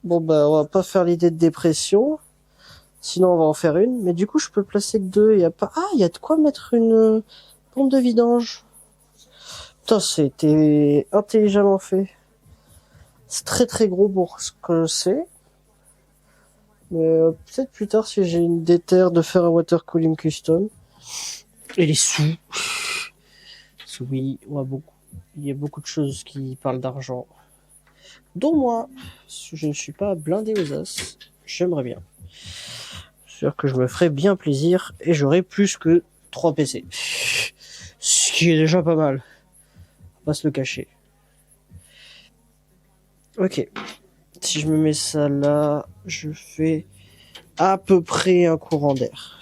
Bon, bah, on va pas faire l'idée de dépression. Sinon, on va en faire une. Mais du coup, je peux placer que deux. Y a pas... Ah, il y a de quoi mettre une pompe de vidange. Putain, c'était intelligemment fait. C'est très très gros pour ce que c'est. Mais peut-être plus tard, si j'ai une déterre de faire un water cooling custom. Et les sous. Oui, ouais, beaucoup. Il y a beaucoup de choses qui parlent d'argent. Dont moi. Je ne suis pas blindé aux as. J'aimerais bien. C'est sûr que je me ferais bien plaisir et j'aurais plus que 3 PC. Ce qui est déjà pas mal. On va pas se le cacher. Ok. Si je me mets ça là, je fais à peu près un courant d'air.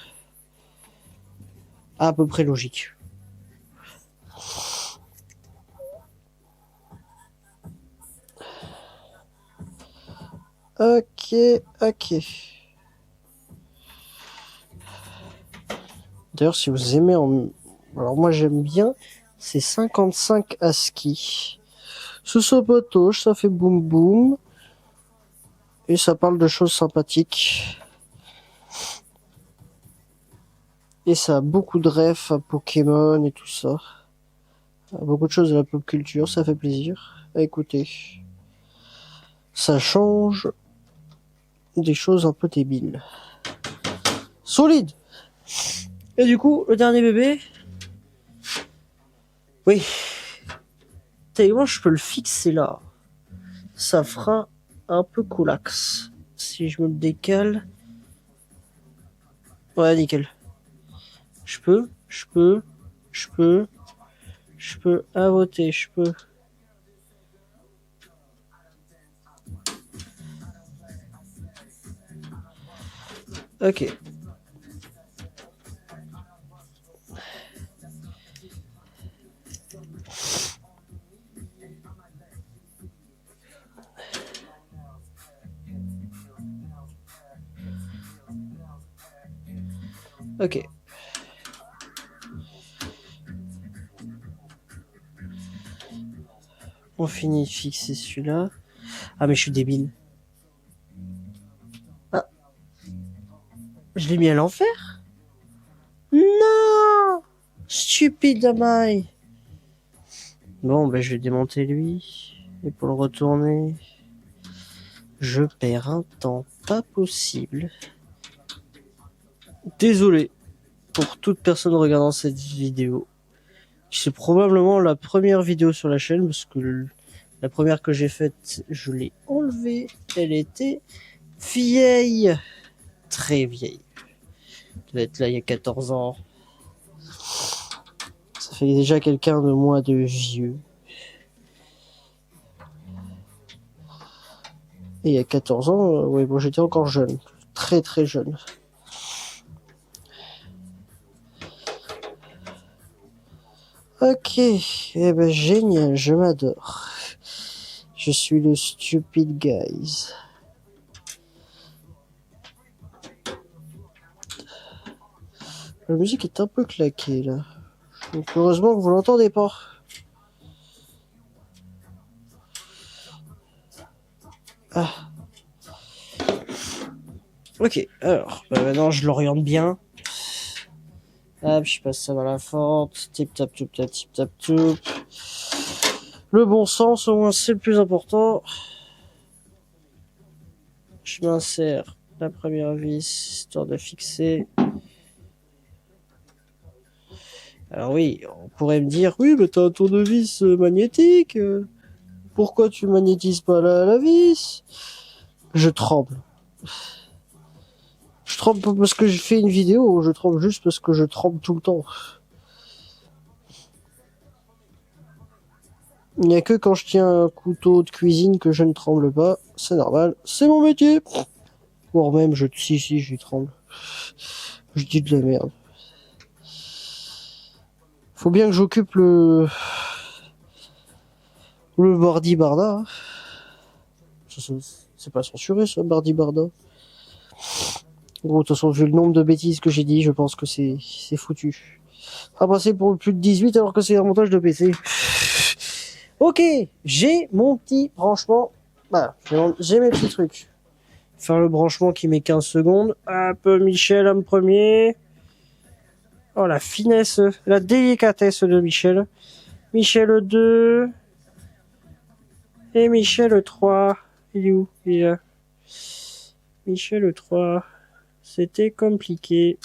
À peu près logique. Ok, ok. D'ailleurs, si vous aimez alors moi j'aime bien, c'est 55 ASCII. Ce sabotage, ça fait boum boum. Et ça parle de choses sympathiques. Et ça a beaucoup de refs à Pokémon et tout ça. Beaucoup de choses de la pop culture, ça fait plaisir à écouter. Ça change des choses un peu débiles. Solide. Et du coup, le dernier bébé. Oui. Moi, je peux le fixer là. Ça fera un peu coolax. Si je me le décale. Ouais, nickel. Je peux à voter, je peux. Ok. Ok. On finit de fixer celui-là. Ah mais je suis débile. Ah. Je l'ai mis à l'enfer? Non! Stupide Amai. Bon, ben je vais démonter lui. Et pour le retourner, je perds un temps pas possible. Désolé pour toute personne regardant cette vidéo. C'est probablement la première vidéo sur la chaîne parce que la première que j'ai faite, je l'ai enlevée. Elle était vieille. Très vieille. Elle devait être là il y a 14 ans. Ça fait déjà quelqu'un de moi de vieux. Et il y a 14 ans, ouais, bon, j'étais encore jeune. Très très jeune. Ok, eh ben génial, je m'adore. Je suis le stupid guys. La musique est un peu claquée là. Donc heureusement que vous l'entendez pas. Ah. Ok, alors, maintenant je l'oriente bien. Hop, je passe ça dans la fente. Tip tap tip tap tip tap tip. Le bon sens, au moins c'est le plus important. Je m'insère la première vis, histoire de fixer. Alors oui, on pourrait me dire, oui, mais t'as un tournevis magnétique. Pourquoi tu magnétises pas la vis? Je tremble. Je tremble pas parce que je fais une vidéo, je tremble juste parce que je tremble tout le temps. Il n'y a que quand je tiens un couteau de cuisine que je ne tremble pas. C'est normal, c'est mon métier. Voire même, si, je tremble. Je dis de la merde. Faut bien que j'occupe le Bardi Barda. C'est pas censuré, ça, Bardi Barda. Bon, de toute façon, vu le nombre de bêtises que j'ai dit, je pense que c'est foutu. À passer pour plus de 18 alors que c'est un montage de PC. Ok, j'ai mon petit branchement. Voilà, j'ai mes petits trucs. Faire le branchement qui met 15 secondes. Hop, Michel en premier. Oh, la finesse, la délicatesse de Michel. Michel 2. Et Michel 3. Il est où? Il est là. Michel 3. C'était compliqué.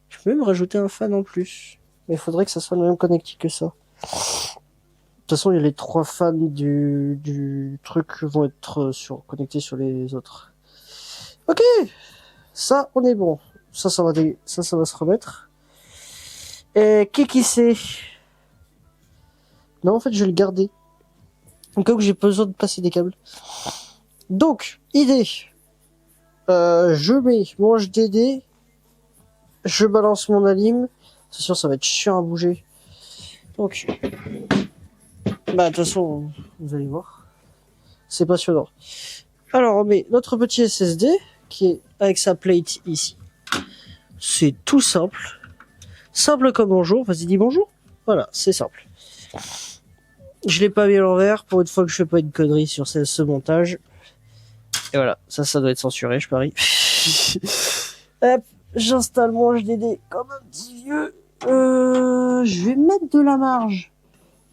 Je peux même rajouter un fan en plus. Mais il faudrait que ça soit le même connectique que ça. De toute façon, il y a les 3 fans du truc qui vont être connectés sur les autres. Ok, ça, on est bon. Ça va se remettre. Et qui sait? Non, en fait, je vais le garder. Au cas où j'ai besoin de passer des câbles. Donc, idée. Je mets mon HDD. Je balance mon alim. C'est sûr, ça va être chiant à bouger. Donc, de toute façon, vous allez voir. C'est passionnant. Alors, on met notre petit SSD qui est avec sa plate ici. C'est tout simple. Simple comme bonjour. Vas-y, dis bonjour. Voilà, c'est simple. Je l'ai pas mis à l'envers pour une fois que je fais pas une connerie sur ce montage. Et voilà, ça doit être censuré, je parie. Hop, j'installe mon HDD comme un petit vieux. Je vais mettre de la marge.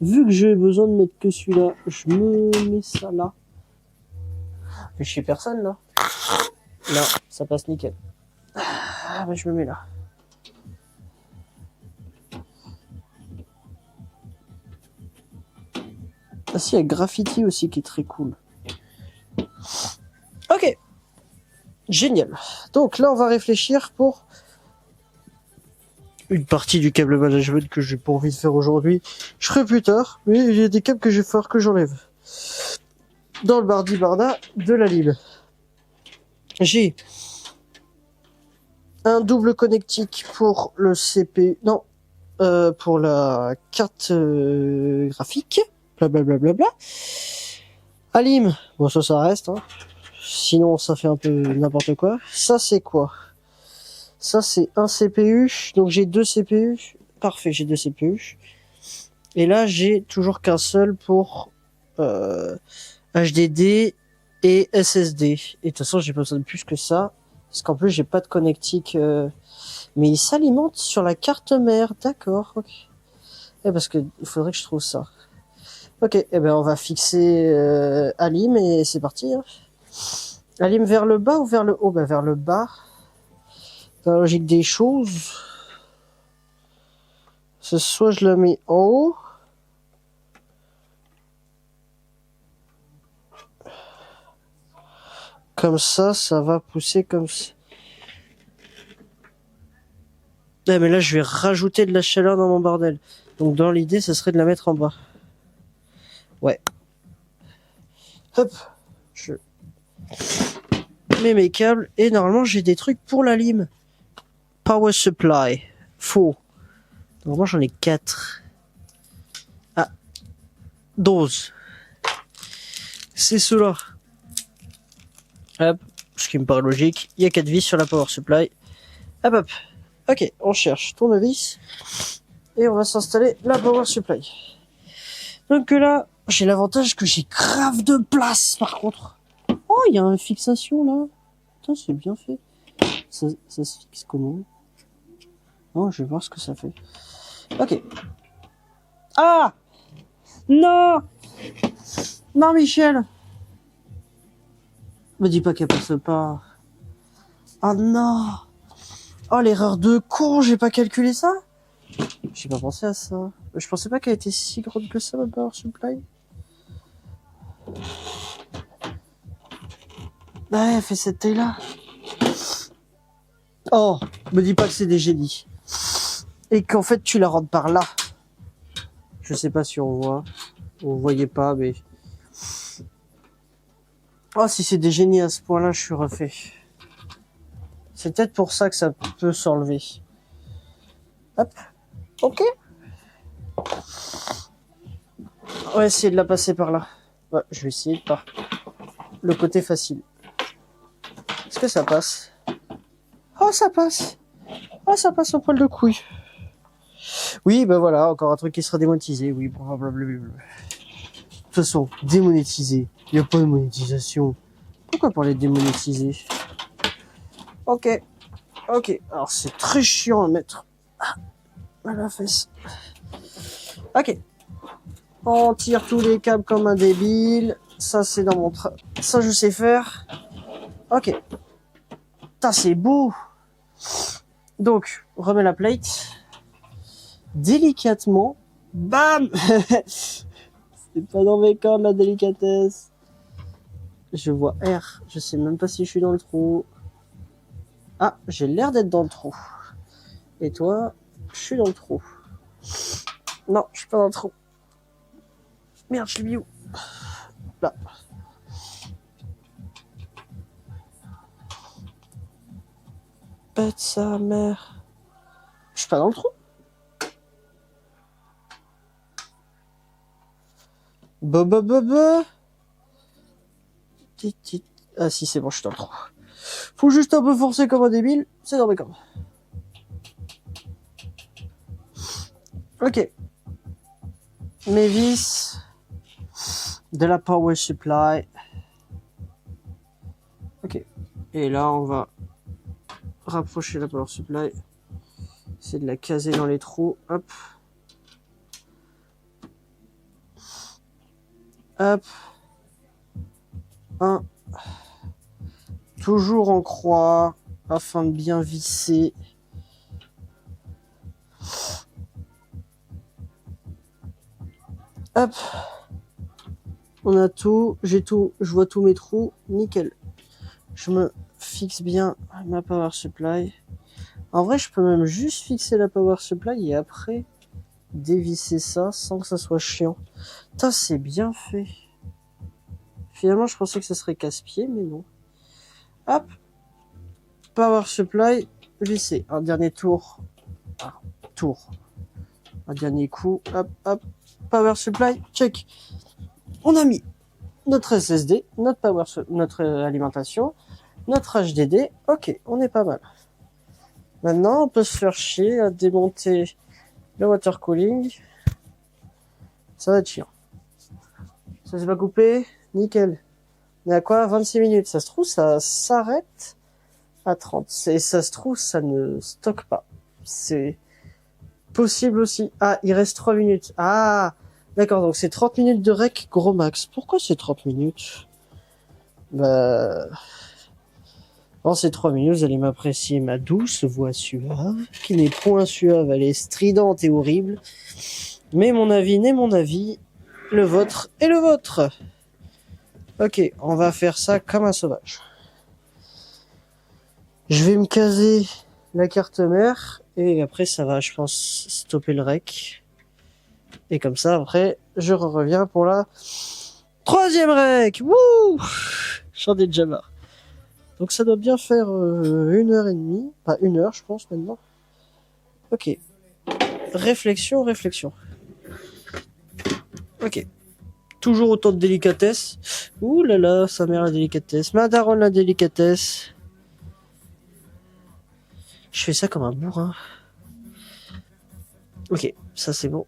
Vu que j'ai besoin de mettre que celui-là, je me mets ça là. Mais chez personne là. Là, ça passe nickel. Ah, bah je me mets là. Ah si, il y a Graffiti aussi qui est très cool. Ok. Génial. Donc là, on va réfléchir pour une partie du câble management que j'ai pas envie de faire aujourd'hui. Je ferai plus tard, mais il y a des câbles que je vais faire que j'enlève. Dans le bardi barda de la lime. J'ai un double connectique pour le CPU. Non, pour la carte graphique. Blablabla. Alim, bon ça reste. Hein. Sinon ça fait un peu n'importe quoi. Ça c'est quoi? Ça c'est un CPU. Donc j'ai deux CPU. Parfait, j'ai deux CPU. Et là j'ai toujours qu'un seul pour HDD et SSD. Et de toute façon j'ai pas besoin de plus que ça. Parce qu'en plus j'ai pas de connectique. Mais il s'alimente sur la carte mère. D'accord. Okay. Parce que il faudrait que je trouve ça. Ok, eh ben on va fixer Alim et c'est parti. Hein. Alim vers le bas ou vers le haut? Ben vers le bas. Dans la logique des choses. C'est soit je la mets en haut. Comme ça va pousser comme ça. Ah, mais là je vais rajouter de la chaleur dans mon bordel. Donc dans l'idée, ça serait de la mettre en bas. Ouais. Hop. Je mets mes câbles et normalement j'ai des trucs pour la lime. Power supply. Faux. Normalement j'en ai 4. Ah. 12. C'est cela. Hop. Ce qui me paraît logique. Il y a 4 vis sur la power supply. Hop hop. Ok, on cherche tournevis. Et on va s'installer la power supply. Donc là, j'ai l'avantage que j'ai grave de place par contre. Oh, il y a une fixation là. Putain, c'est bien fait. Ça se fixe comment? Oh, je vais voir ce que ça fait. Ok. Ah! Non! Non, Michel! Me dis pas qu'elle passe pas. Oh non! Oh, l'erreur de con, j'ai pas calculé ça? J'ai pas pensé à ça. Je pensais pas qu'elle était si grande que ça, ma power supply. Bah ouais, elle fait cette taille-là. Oh, me dis pas que c'est des génies. Et qu'en fait, tu la rentres par là. Je sais pas si on voit. On voyait pas, mais... Oh, si c'est des génies à ce point-là, je suis refait. C'est peut-être pour ça que ça peut s'enlever. Hop. Ok. On va essayer de la passer par là. Ouais, je vais essayer de par le côté facile. Est-ce que ça passe? Oh, ça passe. Oh, ça passe au poil de couille. Oui, ben voilà, encore un truc qui sera démonétisé. Oui, blablabla. De toute façon, démonétisé. Il n'y a pas de monétisation. Pourquoi parler de démonétiser? Ok. Ok. Alors, c'est très chiant à mettre à la fesse. Ok. On tire tous les câbles comme un débile. Ça, c'est dans mon ça, je sais faire. Ok. Ça, c'est beau. Donc, on remet la plate. Délicatement. Bam! C'est pas dans mes cordes, la délicatesse. Je vois R. Je sais même pas si je suis dans le trou. Ah, j'ai l'air d'être dans le trou. Et toi, je suis dans le trou. Non, je suis pas dans le trou. Merde, je l'ai mis où? Là. Pète sa mère. Je suis pas dans le trou. Bah. Ah si, c'est bon, je suis dans le trou. Faut juste un peu forcer comme un débile. C'est dans mes cordes. Ok. Mes vis de la power supply. Ok. Et là, on va rapprocher la power supply. Essayer de la caser dans les trous. Hop. Hop. 1. Toujours en croix afin de bien visser. Hop. On a tout, j'ai tout, je vois tous mes trous, nickel. Je me fixe bien ma power supply. En vrai, je peux même juste fixer la power supply et après dévisser ça sans que ça soit chiant. Putain, c'est bien fait. Finalement, je pensais que ça serait casse-pied, mais non. Hop. Power supply, vissé. Un dernier tour. Un dernier coup. Hop, hop. Power supply, check. On a mis notre SSD, notre alimentation, notre HDD. Ok, on est pas mal. Maintenant, on peut se faire chier à démonter le water cooling. Ça va être chiant. Ça s'est pas coupé. Nickel. On est à quoi? 26 minutes. Ça se trouve, ça s'arrête à 30. Et ça se trouve, ça ne stocke pas. C'est possible aussi. Ah, il reste 3 minutes. Ah, d'accord. Donc c'est 30 minutes de rec gros max. Pourquoi c'est 30 minutes? Bah, dans ces 3 minutes, vous allez m'apprécier ma douce voix suave, qui n'est point suave, elle est stridente et horrible. Mais mon avis n'est mon avis, le vôtre est le vôtre. Ok, on va faire ça comme un sauvage. Je vais me caser la carte mère, et après ça va, je pense, stopper le rec. Et comme ça, après, je reviens pour la 3e rec. Wouh! J'en ai déjà marre. Donc ça doit bien faire 1h30. Pas 1 heure, je pense, maintenant. Ok. Réflexion. Ok. Toujours autant de délicatesse. Ouh là là, sa mère la délicatesse. Ma daronne la délicatesse. Je fais ça comme un bourrin. Ok, ça c'est bon.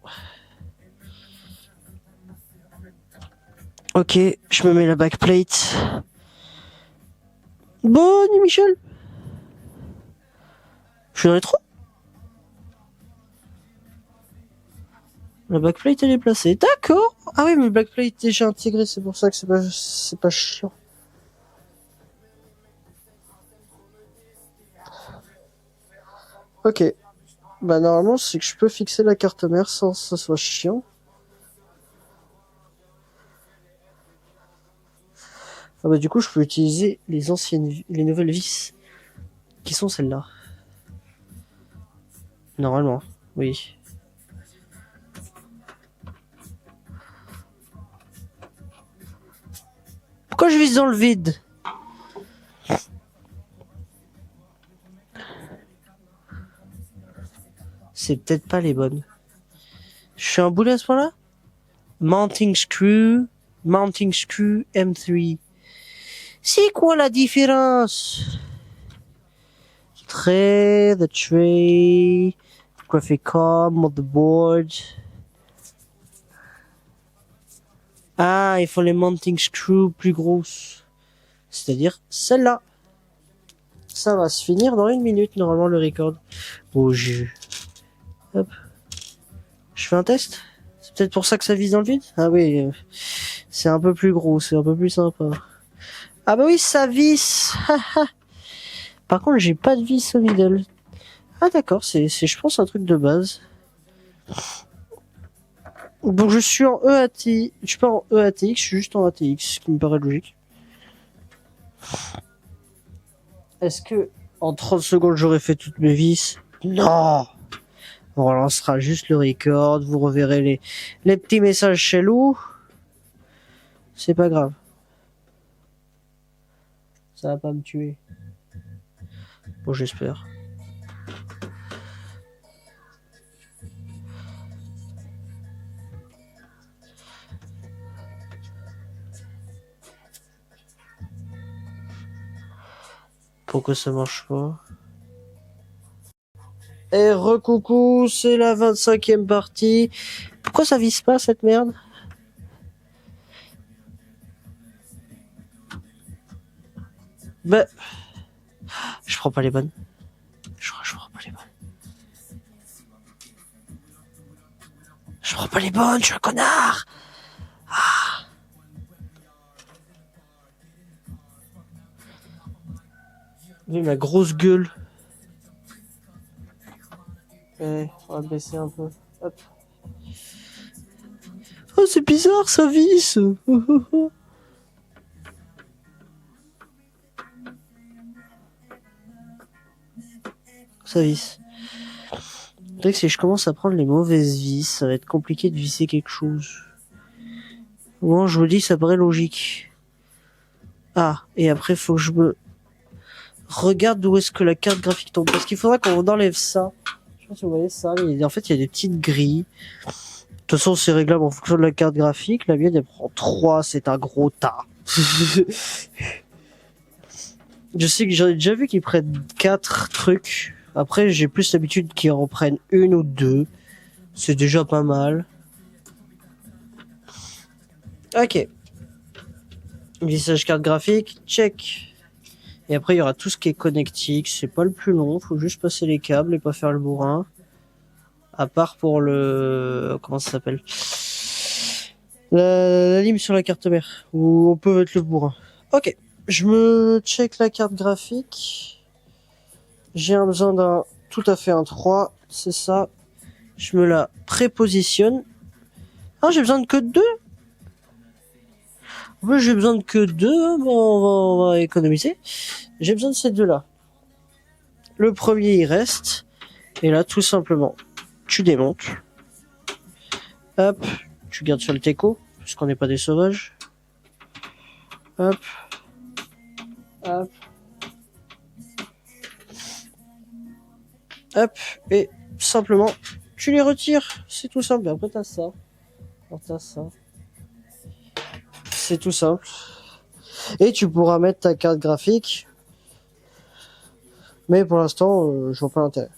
Ok, je me mets la backplate. Bonne nuit Michel. Je suis dans les trous. La backplate elle est placée. D'accord. Ah oui, mais le backplate est déjà intégré, c'est pour ça que c'est pas chiant. Ok. Bah normalement c'est que je peux fixer la carte mère sans que ça soit chiant. Ah bah du coup je peux utiliser les nouvelles vis qui sont celles-là. Normalement, oui. Pourquoi je vise dans le vide? C'est peut-être pas les bonnes. Je suis un boulet à ce point-là? Mounting screw M3. C'est quoi la différence? The tray, graphic card, motherboard. Ah, il faut les mounting screws plus grosses. C'est-à-dire celle-là. Ça va se finir dans 1 minute, normalement, le record. Oh, hop. Je fais un test? C'est peut-être pour ça que ça vise dans le vide? Ah oui, c'est un peu plus gros, c'est un peu plus sympa. Ah bah oui, ça visse. Par contre, j'ai pas de vis au middle. Ah d'accord, c'est je pense un truc de base. Donc je suis en EATX, je suis pas en EATX, je suis juste en ATX, ce qui me paraît logique. Est-ce que en 30 secondes j'aurais fait toutes mes vis? Non. On relancera juste le record, vous reverrez les petits messages chelous. C'est pas grave. Ça va pas me tuer. Bon, j'espère. Pourquoi ça marche pas? Et recoucou, c'est la 25e partie. Pourquoi ça vise pas cette merde? Bah, je prends pas les bonnes. Je prends pas les bonnes. Je prends pas les bonnes, je suis un connard. Ah. Vu ma grosse gueule. On va baisser un peu. Hop. Oh, c'est bizarre, ça visse. Ça visse. Le truc, c'est que je commence à prendre les mauvaises vis. Ça va être compliqué de visser quelque chose. Bon, je vous dis, ça paraît logique. Ah, et après, faut que je me regarde d'où est-ce que la carte graphique tombe. Parce qu'il faudra qu'on enlève ça. Je sais pas si vous voyez ça. En fait, il y a des petites grilles. De toute façon, c'est réglable en fonction de la carte graphique. La mienne, elle prend 3. C'est un gros tas. Je sais que j'en ai déjà vu qu'ils prennent 4 trucs. Après, j'ai plus l'habitude qu'ils en prennent 1 ou 2. C'est déjà pas mal. Ok. Vissage carte graphique, check. Et après, il y aura tout ce qui est connectique. C'est pas le plus long. Faut juste passer les câbles et pas faire le bourrin. À part pour le... Comment ça s'appelle? La lime sur la carte mère. Où on peut mettre le bourrin. Ok. Je me check la carte graphique. J'ai un besoin d'un... Tout à fait un 3. C'est ça. Je me la prépositionne. Ah, j'ai besoin de que 2. Moi, j'ai besoin de que 2. Bon, on va économiser. J'ai besoin de ces 2-là. Le premier, il reste. Et là, tout simplement, tu démontes. Hop. Tu gardes sur le teco, puisqu'on n'est pas des sauvages. Hop. Hop. Hop. Et simplement, tu les retires. C'est tout simple. Et après, t'as ça. Alors, t'as ça. C'est tout simple. Et tu pourras mettre ta carte graphique. Mais pour l'instant, je vois pas l'intérêt.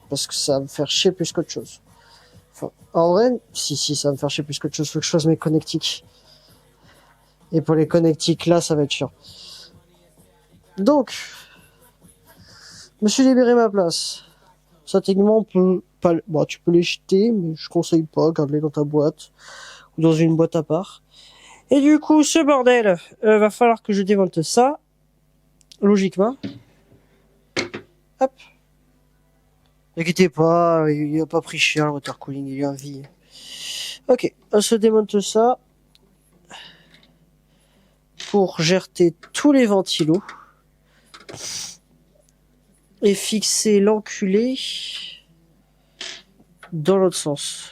Parce que ça va me faire chier plus qu'autre chose. Enfin, en vrai, si, ça va me faire chier plus qu'autre chose. Faut que je fasse mes connectiques. Et pour les connectiques, là, ça va être chiant. Donc, je me suis libéré ma place. Ça, techniquement, on peut pas, bon, tu peux les jeter, mais je conseille pas. Garde-les dans ta boîte. Ou dans une boîte à part. Et du coup, ce bordel, va falloir que je démonte ça. Logiquement. Hop. N'inquiétez pas, il a pas pris cher le water cooling, il est en vie. Ok, on se démonte ça. Pour gerter tous les ventilos. Et fixer l'enculé dans l'autre sens.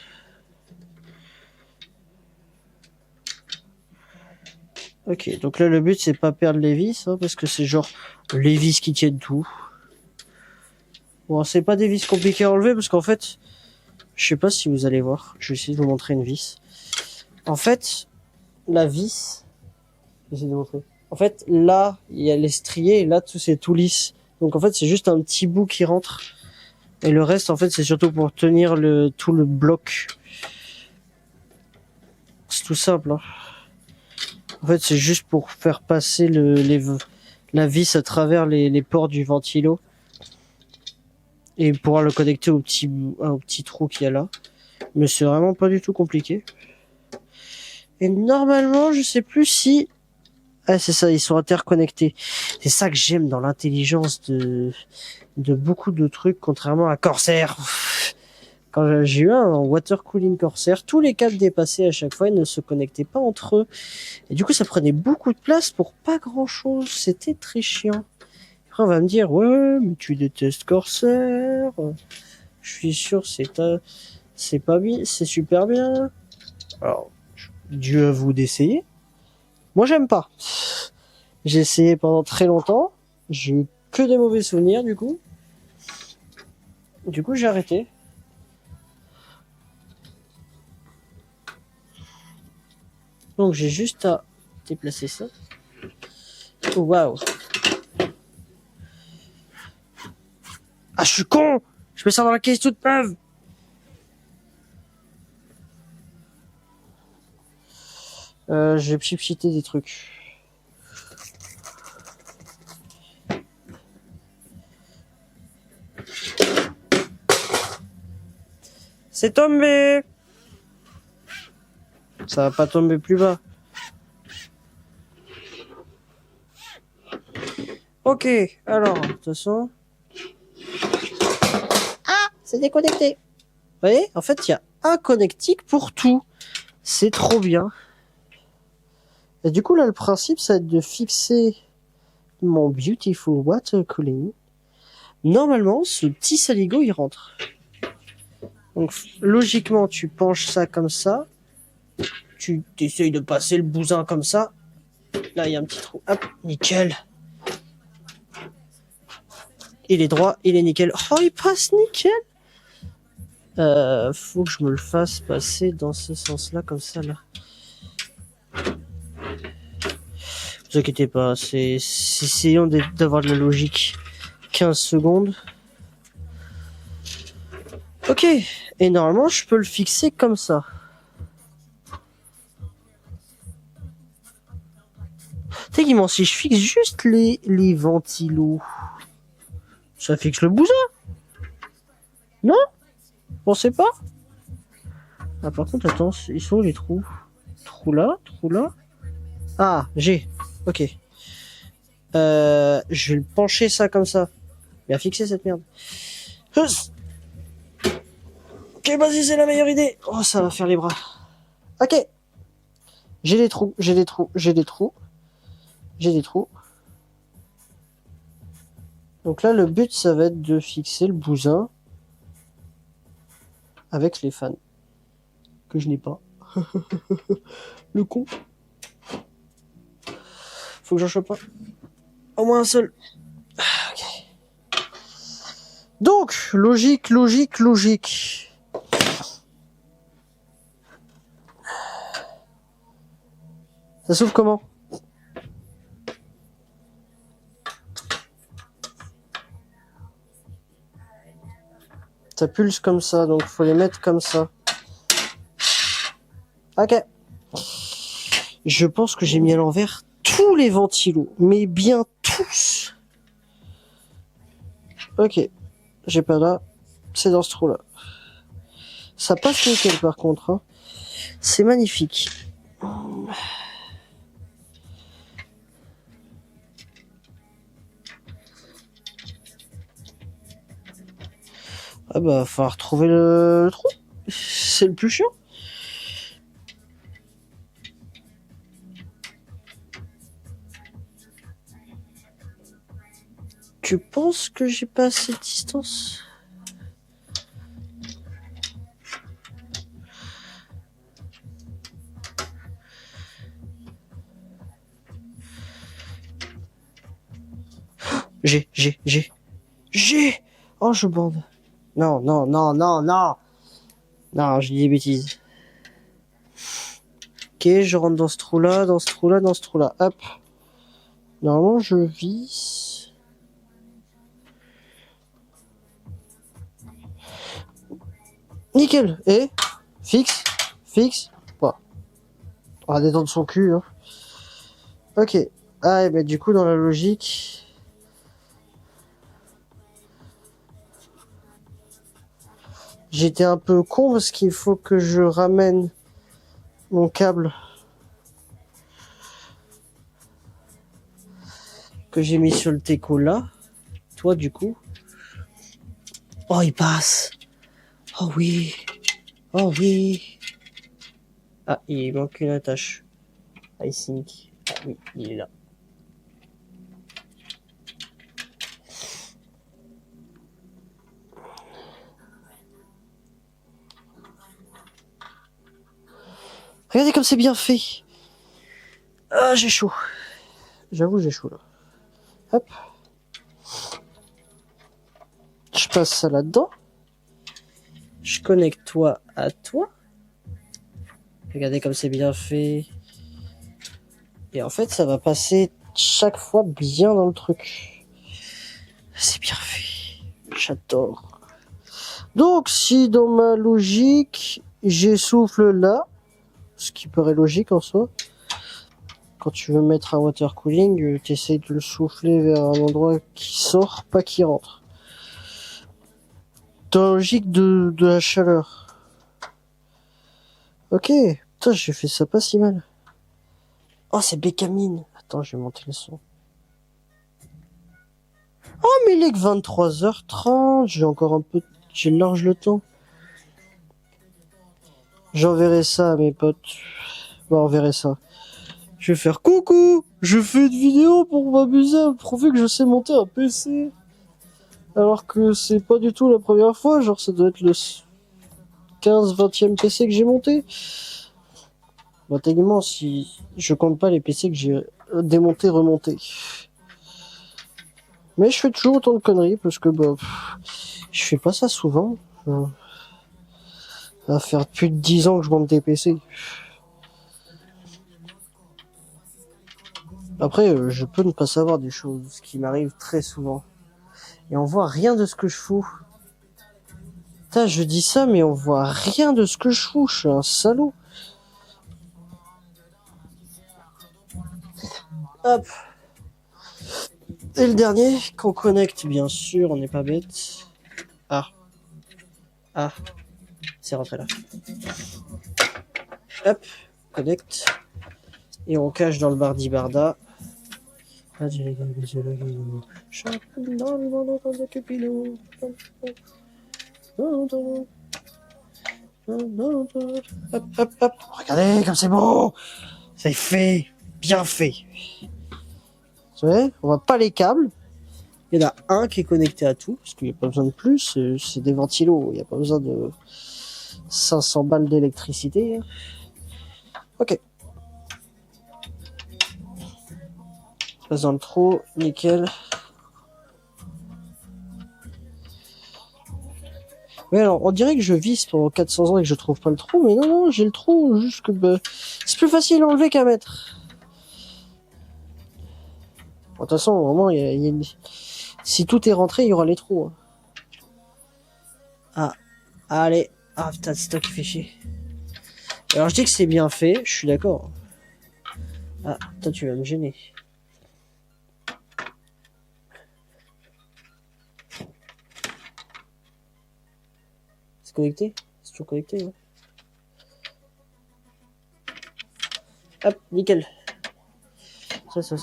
Ok, donc là le but c'est pas perdre les vis, hein, parce que c'est genre les vis qui tiennent tout. Bon, c'est pas des vis compliquées à enlever parce qu'en fait, je sais pas si vous allez voir, je vais essayer de vous montrer une vis. En fait, la vis, j'essaie de vous montrer. En fait, là, il y a l'estrier et là, tout c'est tout lisse. Donc en fait, c'est juste un petit bout qui rentre. Et le reste, en fait, c'est surtout pour tenir tout le bloc. C'est tout simple, hein. En fait, c'est juste pour faire passer la vis à travers les pores du ventilo. Et pouvoir le connecter au petit trou qu'il y a là. Mais c'est vraiment pas du tout compliqué. Et normalement, je sais plus si... Ah, c'est ça, ils sont interconnectés. C'est ça que j'aime dans l'intelligence de beaucoup de trucs, contrairement à Corsair. Quand j'ai eu un water cooling Corsair, tous les câbles dépassés à chaque fois, ils ne se connectaient pas entre eux. Et du coup, ça prenait beaucoup de place pour pas grand chose. C'était très chiant. Après, on va me dire, ouais, mais tu détestes Corsair. Je suis sûr, c'est pas bien, c'est super bien. Alors, Dieu à vous d'essayer. Moi, j'aime pas. J'ai essayé pendant très longtemps. J'ai eu que des mauvais souvenirs, du coup. Du coup, j'ai arrêté. Donc, j'ai juste à déplacer ça. Oh, waouh. Ah, je suis con! Je mets ça dans la caisse toute neuve. J'ai chipchité des trucs. C'est tombé. Ça va pas tomber plus bas. Ok, alors, de toute façon... Ah, c'est déconnecté. Vous voyez, en fait, il y a un connectique pour tout. C'est trop bien. Et du coup, là, le principe, ça va être de fixer mon Beautiful Water Cooling. Normalement, ce petit saligo, il rentre. Donc, logiquement, tu penches ça comme ça. Tu essayes de passer le bousin comme ça. Là, il y a un petit trou. Hop, nickel. Il est droit, il est nickel. Oh, il passe nickel. Faut que je me le fasse passer dans ce sens-là, comme ça, là. Vous inquiétez pas, essayons d'avoir de la logique. 15 secondes. Ok, et normalement, je peux le fixer comme ça. Techniquement, si je fixe juste les ventilos, ça fixe le bousin. Non? Vous pensez pas? Ah, par contre, attends, ils sont où les trous? Trou là, trou là. Ah, j'ai. Ok. Je vais le pencher ça comme ça. Bien fixer cette merde. Ok, vas-y, c'est la meilleure idée. Oh, ça va faire les bras. Ok. J'ai des trous, j'ai des trous, j'ai des trous. J'ai des trous. Donc là, le but, ça va être de fixer le bousin avec les fans. Que je n'ai pas. Le con. Faut que j'en chope un. Au moins un seul. Ok. Donc, logique, logique, logique. Ça s'ouvre comment? Ça pulse comme ça, donc faut les mettre comme ça. Ok. Je pense que j'ai mis à l'envers tous les ventilos, mais bien tous. Ok. J'ai pas là. C'est dans ce trou-là. Ça passe nickel par contre. Hein. C'est magnifique. Ah bah, faut retrouver le trou. C'est le plus chiant. Tu penses que j'ai pas assez de distance? J'ai. Oh, je bande. Non, non, non, non, non. Non, je dis des bêtises. Ok, je rentre dans ce trou-là, dans ce trou-là, dans ce trou-là. Hop. Normalement, je vise. Nickel. Et fixe, fixe. Bon. On va détendre son cul. Hein. Ok. Ah, et bah du coup, dans la logique... J'étais un peu con parce qu'il faut que je ramène mon câble que j'ai mis sur le teco là. Toi, du coup. Oh, il passe. Oh oui. Oh oui. Ah, il manque une attache. I think. Ah oui, il est là. Regardez comme c'est bien fait. Ah, j'ai chaud. J'avoue, j'ai chaud là. Hop. Je passe ça là-dedans. Je connecte toi à toi. Regardez comme c'est bien fait. Et en fait, ça va passer chaque fois bien dans le truc. C'est bien fait. J'adore. Donc, si dans ma logique, j'essouffle là, ce qui paraît logique en soi, quand tu veux mettre un water cooling, tu essayes de le souffler vers un endroit qui sort, pas qui rentre. Dans la logique de la chaleur. Ok, putain, j'ai fait ça pas si mal. Oh, c'est Bécamine. Attends, je vais monter le son. Oh, mais il est que 23h30, j'ai large le temps. J'enverrai ça à mes potes. Bon, on verra ça. Je vais faire coucou, je fais une vidéo pour m'amuser à prouver que je sais monter un PC. Alors que c'est pas du tout la première fois, genre ça doit être le 15-20e PC que j'ai monté. Bon, techniquement, si je compte pas les PC que j'ai démontés, remontés. Mais je fais toujours autant de conneries parce que bah, je fais pas ça souvent. Ça va faire plus de 10 ans que je monte des PC. Après, je peux ne pas savoir des choses, ce qui m'arrive très souvent. Et on voit rien de ce que je fous. Putain, je dis ça, mais on voit rien de ce que je fous. Je suis un salaud. Hop. Et le dernier, qu'on connecte, bien sûr, on n'est pas bête. Ah. Ah. C'est rentré là. Hop. Connecte. Et on cache dans le bardi-barda. Hop, hop, hop. Regardez comme c'est beau. C'est fait. Bien fait. Vous voyez, on voit pas les câbles. Il y en a un qui est connecté à tout, parce qu'il n'y a pas besoin de plus. C'est des ventilos. Il n'y a pas besoin de 500 balles d'électricité. Ok. Passe dans le trou. Nickel. Ouais, alors, on dirait que je vise pendant 400 ans et que je trouve pas le trou, mais non, non, j'ai le trou, juste que, bah, c'est plus facile à enlever qu'à mettre. Bon, de toute façon, au moment, si tout est rentré, il y aura les trous. Ah, allez. Ah, putain, c'est toi qui fais chier. Alors, je dis que c'est bien fait, je suis d'accord. Ah, toi, tu vas me gêner. C'est connecté? C'est toujours connecté, ouais. Hop, nickel. Ça, c'est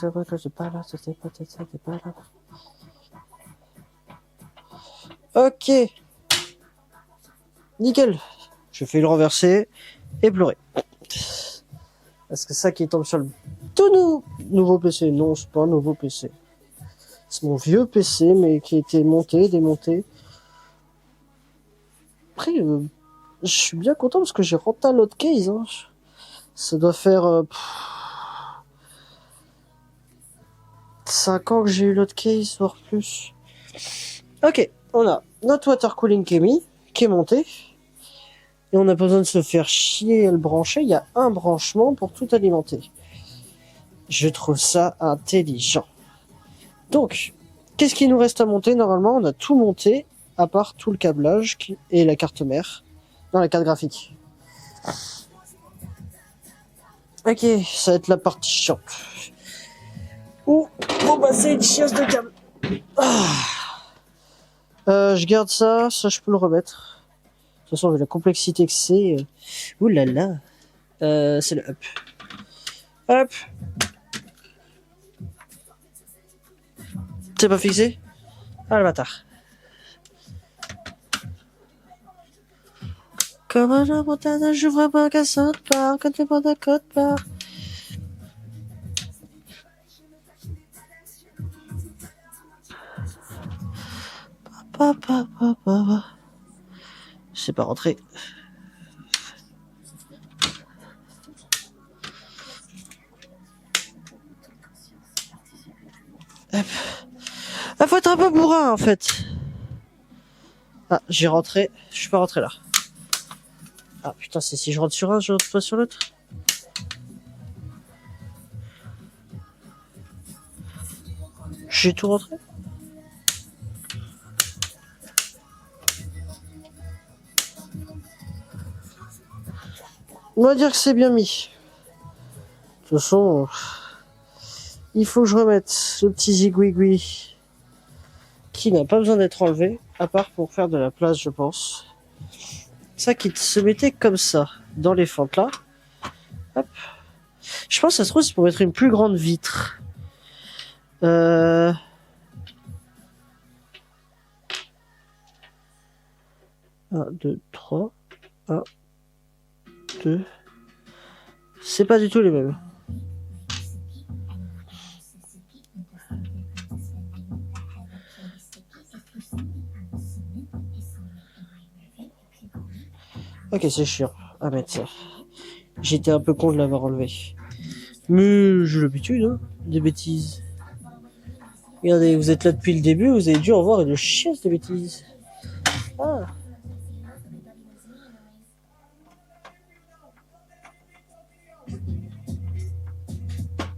pas là, ça, c'est pas là. Ok. Nickel. Je fais le renverser et pleurer. Parce que ça qui tombe sur le tout nouveau PC. Non, c'est pas un nouveau PC. C'est mon vieux PC, mais qui a été monté, démonté. Après, je suis bien content parce que j'ai renté l'autre case. Hein. Ça doit faire 5 ans que j'ai eu l'autre case, voire plus. Ok, on a notre water cooling qui est mis, qui est monté. Et on n'a pas besoin de se faire chier à le brancher. Il y a un branchement pour tout alimenter. Je trouve ça intelligent. Donc, qu'est-ce qu'il nous reste à monter? Normalement, on a tout monté, à part tout le câblage et la carte mère. Non, la carte graphique. Ok, ça va être la partie chiante. Ouh, bon bah c'est une chiasse de câble. Je garde ça, ça je peux le remettre. De toute façon, avec la complexité que c'est... Ouh là là. C'est le up. Hop. C'est pas fixé? Ah le bâtard. Comme la montagne, je vois pas qu'à saute part, quand tu prends ta côte part. C'est pas rentré. Hop. Ah, faut être un peu bourrin en fait. Ah, j'ai rentré. Je suis pas rentré là. Ah putain, c'est si je rentre sur un, je rentre pas sur l'autre. J'ai tout rentré. On va dire que c'est bien mis. De toute façon, il faut que je remette le petit zigouigoui qui n'a pas besoin d'être enlevé, à part pour faire de la place, je pense. Ça qui se mettait comme ça, dans les fentes là. Hop. Je pense que ça se trouve, c'est pour mettre une plus grande vitre. 1, 2, 3. 1, 2. C'est pas du tout les mêmes. Ok, c'est chiant à mettre ça. J'étais un peu con de l'avoir enlevé. Mais j'ai l'habitude, hein, des bêtises. Regardez, vous êtes là depuis le début, vous avez dû en voir une chiasse de bêtises. Ah.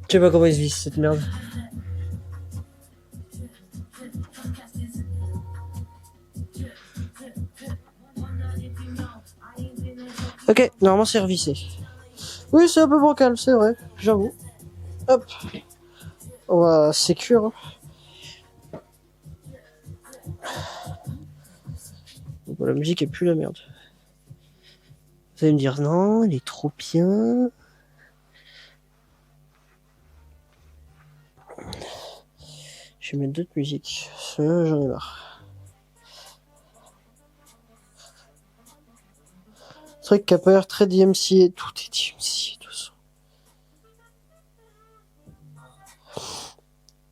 Je sais pas comment il se vit cette merde. Ok, normalement c'est revissé. Oui, c'est un peu bancal, c'est vrai, j'avoue. Hop. On va sécure. Bon, la musique est plus la merde. Vous allez me dire, non, il est trop bien. Je vais mettre d'autres musiques. J'en ai marre. C'est vrai que KPR, très DMCA, tout est DMCA, tout ça.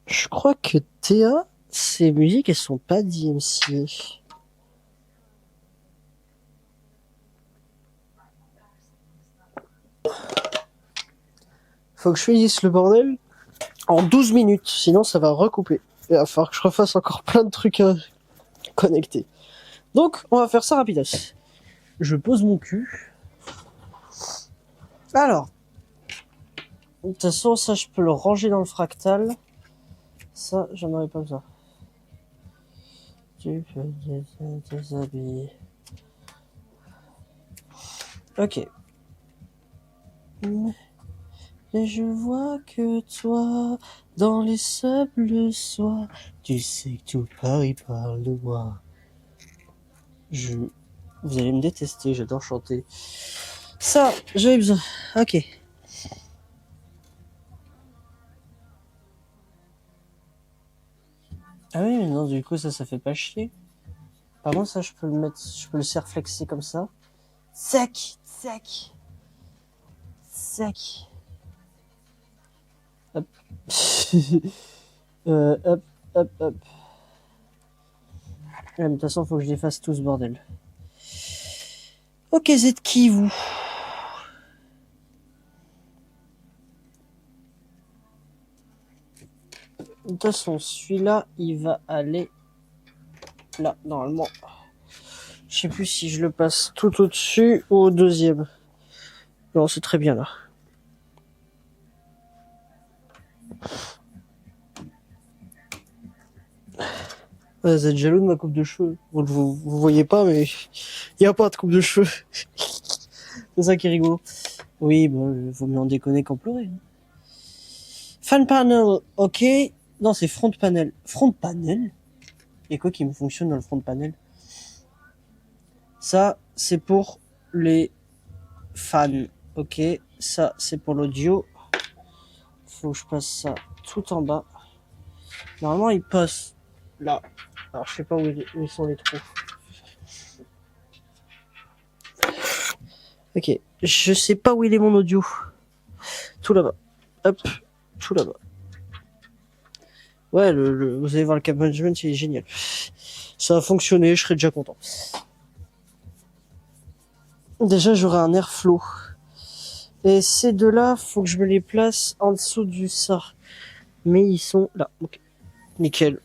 Je crois que Théa, ces musiques, elles sont pas DMCA. Faut que je finisse le bordel en 12 minutes, sinon ça va recouper. Il va falloir que je refasse encore plein de trucs à connecter. Donc, on va faire ça rapidos. Je pose mon cul. Alors, de toute façon, ça, je peux le ranger dans le fractal. Ça, j'en aurais pas besoin. Tu peux déshabiller. Ok. Mais je vois que toi, dans les sables soie, tu sais que tout Paris parle de moi. Vous allez me détester, j'adore chanter. Ça, j'avais besoin. Ok. Ah oui, mais non, du coup, ça fait pas chier. Par contre, ça, je peux le serflexer comme ça. Sec, sec. Sec. Hop. Hop, hop, hop. Ouais, mais de toute façon, faut que je défasse tout ce bordel. Ok, vous êtes qui, vous? De toute façon, celui-là, il va aller là, normalement. Je sais plus si je le passe tout au-dessus ou au deuxième. Non, c'est très bien là. Ouais, vous êtes jaloux de ma coupe de cheveux. Vous voyez pas, mais il n'y a pas de coupe de cheveux. C'est ça qui est rigolo. Oui, bon, faut me en déconner qu'en pleurer. Fan panel, ok. Non, c'est front panel. Front panel? Il y a quoi qui me fonctionne dans le front panel? Ça, c'est pour les fans. Ok. Ça, c'est pour l'audio. Faut que je passe ça tout en bas. Normalement, il passe là. Alors, je sais pas où ils sont les trous. Ok. Je sais pas où il est mon audio. Tout là-bas. Hop. Tout là-bas. Ouais, vous allez voir le cap management, c'est génial. Ça a fonctionné, je serais déjà content. Déjà, j'aurai un airflow. Et ces deux-là, faut que je me les place en dessous du ça. Mais ils sont là. Okay. Nickel.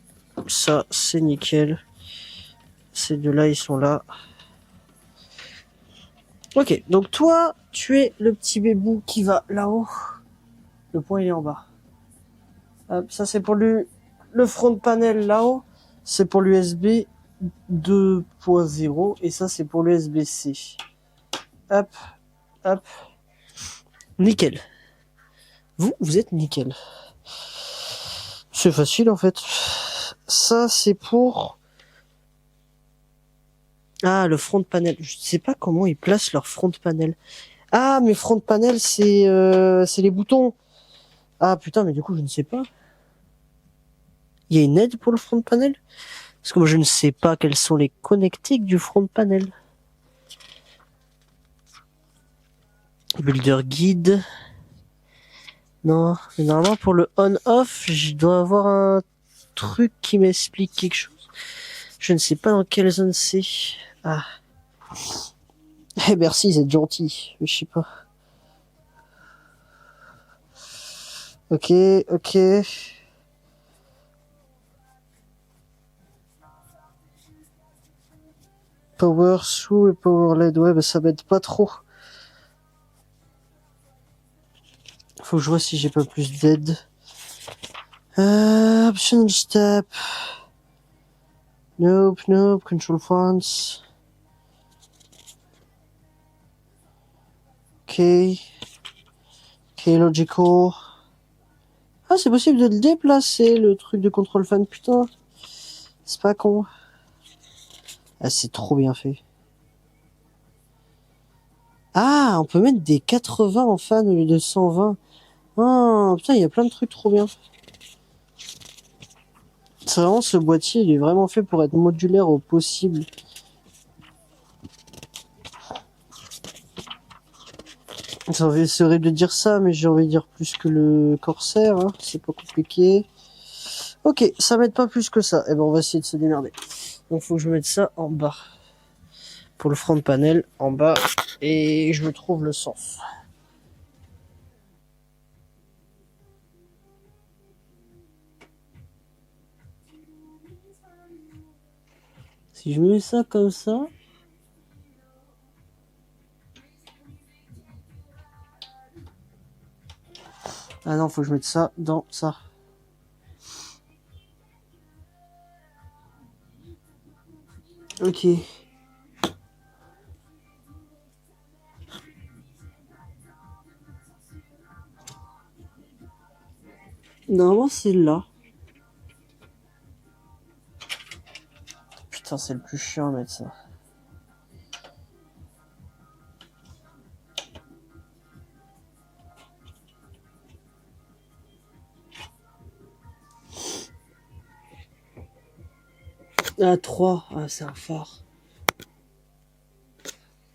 Ça, c'est nickel. Ces deux-là, ils sont là. Ok, donc toi, tu es le petit bébou qui va là-haut. Le point, il est en bas. Hop, ça, c'est pour le front panel là-haut. C'est pour l'USB 2.0. Et ça, c'est pour l'USB-C. Hop, Hop. Nickel. Vous êtes nickel. C'est facile en fait. Ça, c'est pour... Ah, le front panel. Je sais pas comment ils placent leur front panel. Ah, mais front panel, c'est les boutons. Ah putain, mais du coup, je ne sais pas. Il y a une aide pour le front panel? Parce que moi, je ne sais pas quels sont les connectiques du front panel. Builder guide. Non, mais normalement, pour le on-off, je dois avoir un truc qui m'explique quelque chose. Je ne sais pas dans quelle zone c'est. Ah. Eh merci, vous êtes gentil. Mais je sais pas. Ok, ok. Power through et power LED. Ouais, bah ça m'aide pas trop. Faut que je vois si j'ai pas plus d'aide. Optional step. Nope, nope. Control fonts. Ok. Ok, logical. Ah, c'est possible de le déplacer, le truc de control fan, putain. C'est pas con. Ah, c'est trop bien fait. Ah, on peut mettre des 80 en fan au lieu de 120. Ah, putain, il y a plein de trucs trop bien. C'est vraiment, ce boîtier, il est vraiment fait pour être modulaire au possible. C'est horrible de dire ça, mais j'ai envie de dire plus que le Corsair, hein. C'est pas compliqué. Ok, ça m'aide pas plus que ça. Eh ben, on va essayer de se démerder. Donc, faut que je mette ça en bas. Pour le front panel, en bas. Et je me trouve le sens. Si je mets ça comme ça... Ah non, faut que je mette ça dans ça. Ok. Normalement, c'est là. Putain, c'est le plus chiant à mettre ça. Ah, 3. Ah, c'est un phare.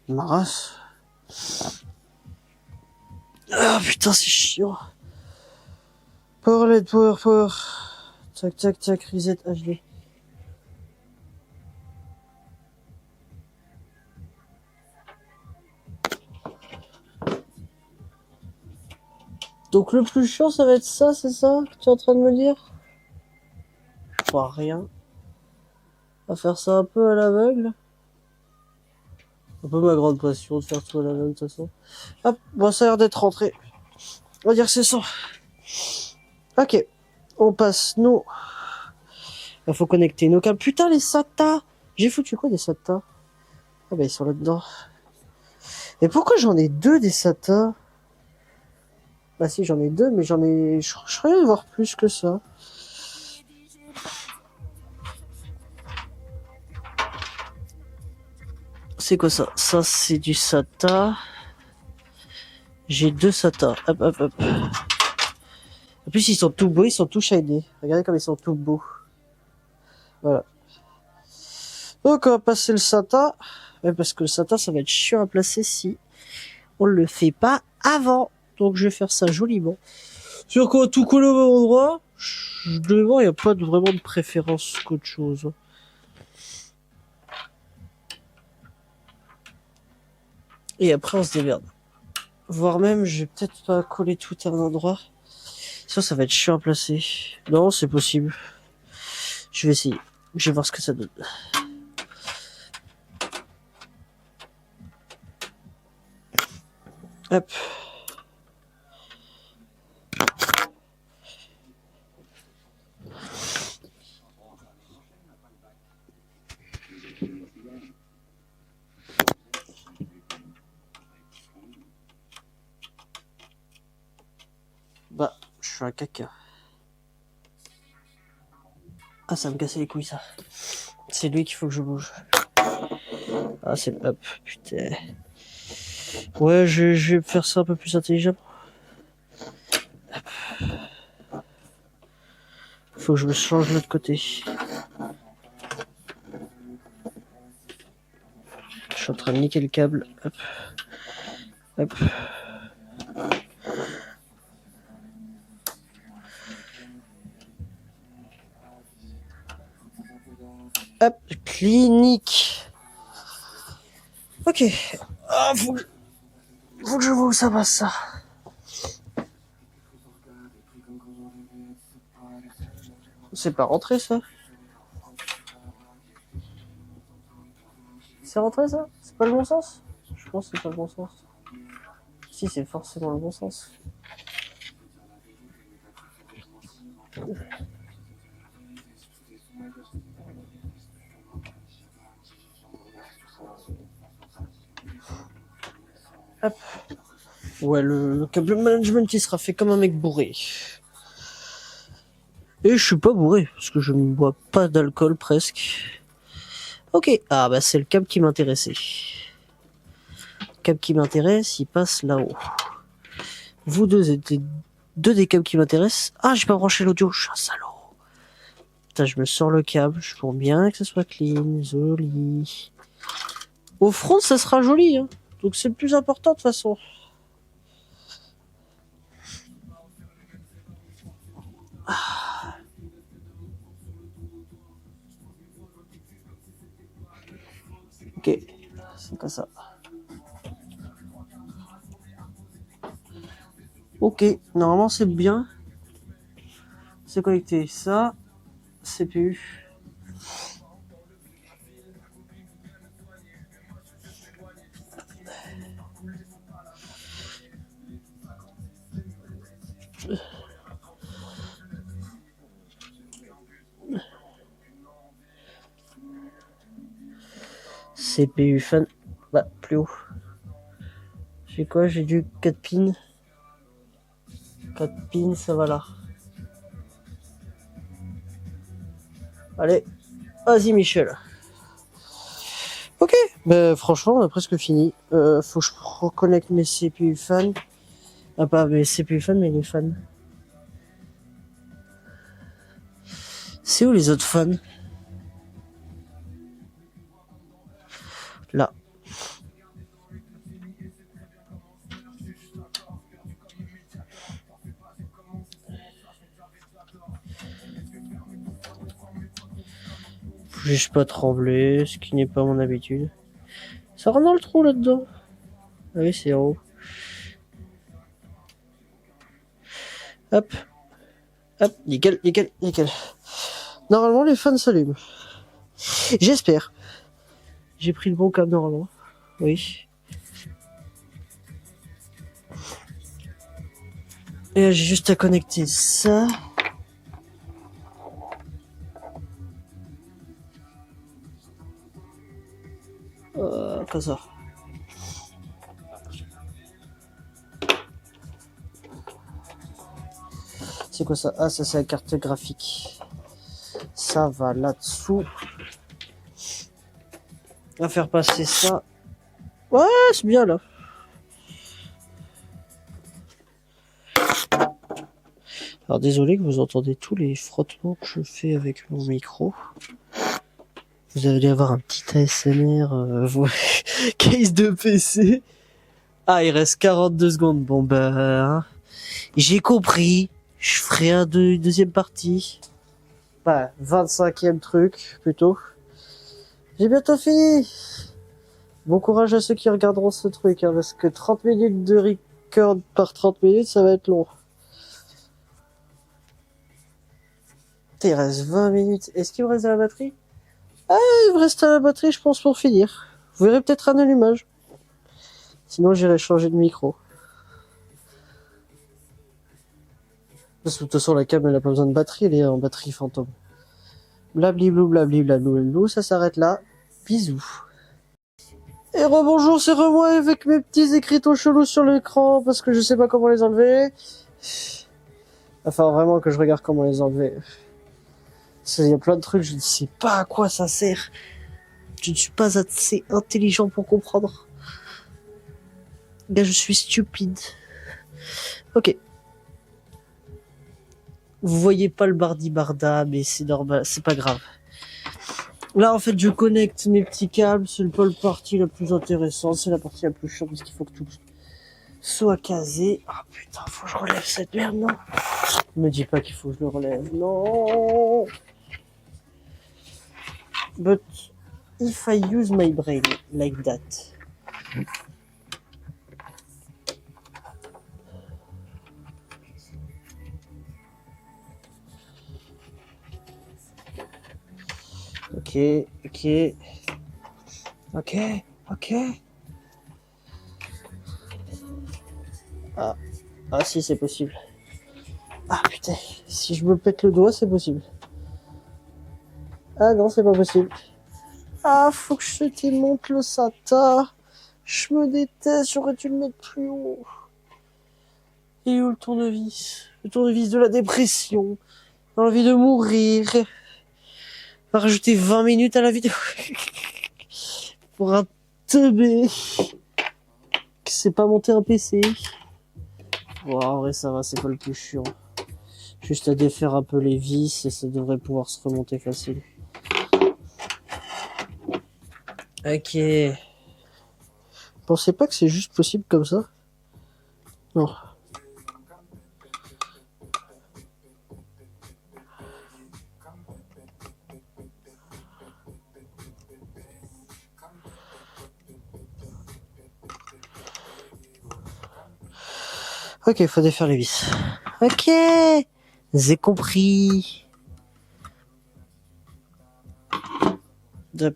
Ma race. Ah, putain, c'est chiant. Power LED, power. Tac, tac, tac, reset HD. Donc le plus chiant, ça va être ça, c'est ça que tu es en train de me dire? Je vois rien. On va faire ça un peu à l'aveugle. Un peu ma grande passion de faire tout à l'aveugle de toute façon. Hop, bon, ça a l'air d'être rentré. On va dire que c'est ça. Ok, on passe, nous. Il faut connecter nos câbles. Putain, les SATA! J'ai foutu quoi des SATA? Ah bah ils sont là-dedans. Et pourquoi j'en ai deux des SATA? Bah si, j'en ai deux, mais j'en ai... Je croyais en avoir plus que ça. C'est quoi ça? Ça, c'est du SATA. J'ai deux SATA. Hop, hop, hop. En plus, ils sont tout beaux, ils sont tout shiny. Regardez comme ils sont tout beaux. Voilà. Donc, on va passer le SATA. Ouais, parce que le SATA, ça va être chiant à placer si on le fait pas avant. Donc, je vais faire ça joliment. Sur quoi tout coller au même endroit. Devant, il n'y a pas vraiment de préférence qu'autre chose. Et après, on se démerde. Voire même, je vais peut-être pas coller tout à un endroit. Ça va être chiant à placer. Non, c'est possible. Je vais essayer. Je vais voir ce que ça donne. Hop. suis un caca. Ah, ça me cassait les couilles, ça. C'est lui qu'il faut que je bouge. Ah, c'est... Hop, putain. Ouais, je vais faire ça un peu plus intelligemment. Faut que je me change de l'autre côté. Je suis en train de niquer le câble. Hop. Hop. Hop, clinique. Ok. Ah, faut que je vois où ça va, ça. C'est pas rentré, ça. C'est rentré, ça? C'est pas le bon sens? Je pense que c'est pas le bon sens. Si, c'est forcément le bon sens. Hop. Ouais, le câble management, il sera fait comme un mec bourré. Et je suis pas bourré, parce que je ne bois pas d'alcool, presque. Ok. Ah, bah, c'est le câble qui m'intéressait. Le câble qui m'intéresse, il passe là-haut. Vous deux êtes deux des câbles qui m'intéressent. Ah, j'ai pas branché l'audio, je suis un salaud. Putain, je me sors le câble, je pour bien que ça soit clean, joli. Au front, ça sera joli, hein. Donc c'est le plus important de toute façon. Ah. Ok, c'est comme ça. Ok, normalement c'est bien. C'est connecté. Ça, CPU. CPU fan. Bah, plus haut. J'ai quoi? J'ai du 4 pins. 4 pins, ça va là. Allez, vas-y Michel. Ok, bah franchement, on a presque fini. Faut que je reconnecte mes CPU fans. Ah, pas mes CPU fans, mais les fans. C'est où les autres fans? Là. Faut juste pas trembler, ce qui n'est pas mon habitude. Ça rentre dans le trou là-dedans. Ah oui, c'est en haut. Hop. Hop, nickel, nickel, nickel. Normalement, les fans s'allument. J'espère. J'ai pris le bon câble normalement. Oui. Et là, j'ai juste à connecter ça. Comme ça. C'est quoi ça? Ah, ça c'est la carte graphique. Ça va là-dessous. On va faire passer ça. Ouais, c'est bien là. Alors désolé que vous entendez tous les frottements que je fais avec mon micro. Vous allez avoir un petit ASMR case de PC. Ah, il reste 42 secondes. Bon bah, j'ai compris. Je ferai un deuxième partie. Bah, 25e truc plutôt. J'ai bientôt fini. Bon courage à ceux qui regarderont ce truc, hein, parce que 30 minutes de record par 30 minutes, ça va être long. Il reste 20 minutes. Est-ce qu'il me reste de la batterie? Ah, il me reste à la batterie, je pense, pour finir. Vous verrez peut-être un allumage. Sinon, j'irai changer de micro. Parce que de toute façon, la cam, elle a pas besoin de batterie, elle est en batterie fantôme. Blabliblou, blabliblablou, ça s'arrête là. Bisous. Et rebonjour, c'est moi avec mes petits écriteaux chelous sur l'écran, parce que je sais pas comment les enlever. Enfin, vraiment que je regarde comment les enlever. Il y a plein de trucs, je ne sais pas à quoi ça sert. Je ne suis pas assez intelligent pour comprendre. Là, je suis stupide. Ok. Vous voyez pas le bardi-barda, mais c'est normal, c'est pas grave. Là, en fait, je connecte mes petits câbles. C'est pas la partie la plus intéressante. C'est la partie la plus chiante parce qu'il faut que tout soit casé. Ah putain, faut que je relève cette merde, non? Me dis pas qu'il faut que je le relève. Non. But if I use my brain like that. Ok. Ah si, c'est possible. Ah putain, si je me pète le doigt, c'est possible. Ah non, c'est pas possible. Ah, faut que je te monte le SATA. Je me déteste, j'aurais dû le mettre plus haut. Et où le tournevis? Le tournevis de la dépression. L'envie de mourir. On va rajouter 20 minutes à la vidéo. Pour un teubé qui sait pas monter un PC. Bon, en vrai, ça va, c'est pas le plus chiant. Juste à défaire un peu les vis et ça devrait pouvoir se remonter facile. Ok. Pensez pas que c'est juste possible comme ça? Non. Ok, faut défaire les vis. Ok, j'ai compris.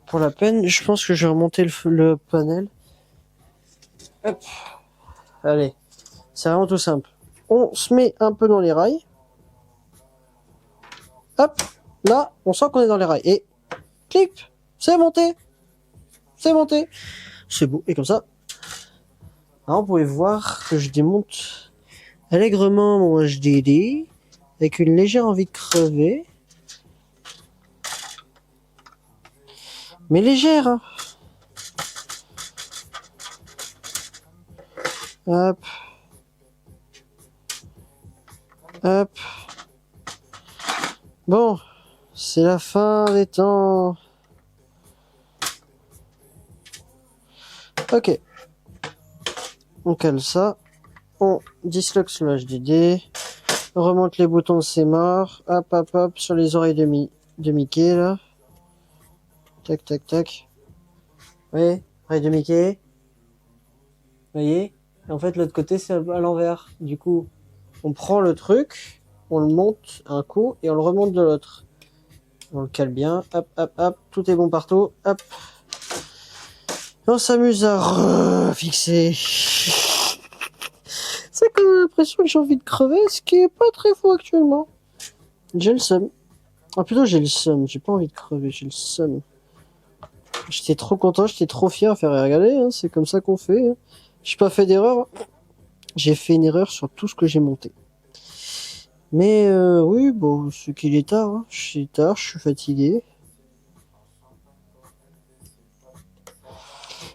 Pour la peine, je pense que je vais remonter le panel. Hop. Allez, c'est vraiment tout simple. On se met un peu dans les rails. Hop, là, on sent qu'on est dans les rails. Et clic, c'est monté. C'est monté. C'est beau. Et comme ça, alors, vous pouvez voir que je démonte allègrement mon HDD avec une légère envie de crever. Mais légère, hein. Hop. Hop. Bon, c'est la fin des temps. Ok. On cale ça. On disloque le HDD. On remonte les boutons de c'est mort. Hop, sur les oreilles de Mickey, là. Tac. Oui, oreille de Mickey. Vous voyez? Et en fait, l'autre côté, c'est à l'envers. Du coup, on prend le truc, on le monte un coup et on le remonte de l'autre. On le cale bien. Hop. Tout est bon partout. Hop. On s'amuse à refixer. C'est quand même l'impression que j'ai envie de crever, ce qui est pas très faux actuellement. J'ai le seum. Ah plutôt j'ai le seum, j'ai pas envie de crever, j'ai le seum. J'étais trop content, j'étais trop fier à faire regarder, hein, c'est comme ça qu'on fait. Hein. J'ai pas fait d'erreur. J'ai fait une erreur sur tout ce que j'ai monté. Mais oui, bon, c'est qu'il est tard. Hein. Je suis fatigué.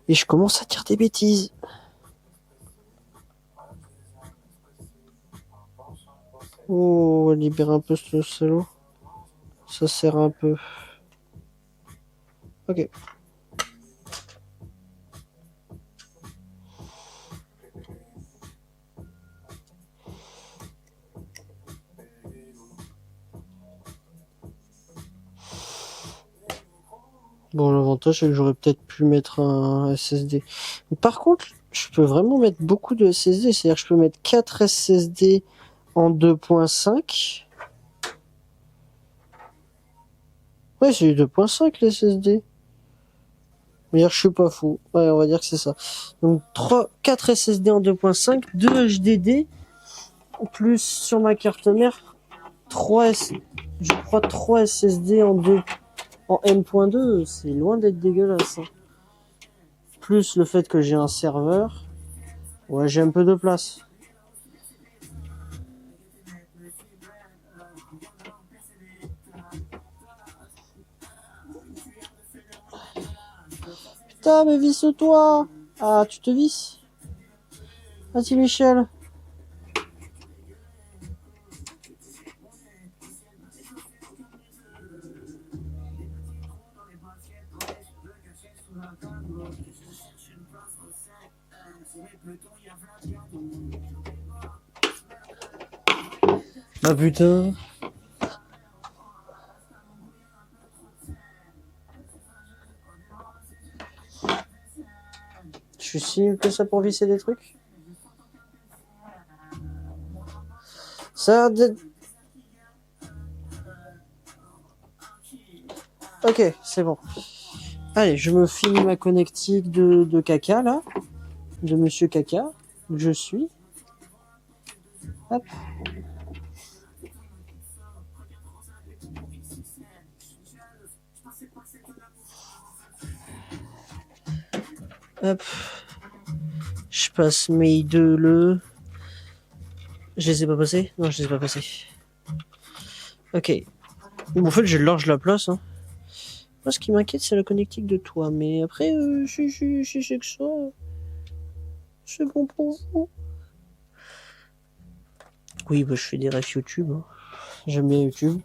Et je commence à dire des bêtises. Oh, on va libérer un peu ce salaud. Ça sert un peu. Ok. Bon, l'avantage, c'est que j'aurais peut-être pu mettre un SSD. Mais par contre, je peux vraiment mettre beaucoup de SSD. C'est-à-dire que je peux mettre 4 SSD en 2.5. Ouais, c'est 2.5 les SSD. D'ailleurs, je suis pas fou. Ouais, on va dire que c'est ça. Donc, 4 SSD en 2.5, 2 HDD, plus sur ma carte mère, 3 SSD en M.2. C'est loin d'être dégueulasse. Hein. Plus le fait que j'ai un serveur. Ouais, j'ai un peu de place. Putain, mais visse-toi. Ah, tu te visses. Vas-y, Michel. Ah putain. Je suis si nul que ça pour visser des trucs. Ça a d'être... Ok, c'est bon. Allez, je me finis ma connectique de caca, là. De Monsieur Caca. Je suis. Hop. Hop. Je passe mes deux le... Je les ai pas passés? Non, je les ai pas passés. Ok. Bon, en fait, j'ai large la place. Hein. Moi, ce qui m'inquiète, c'est la connectique de toi. Mais après, si c'est que ça, c'est bon pour vous. Oui, bah, je fais des refs YouTube. Hein. J'aime bien YouTube.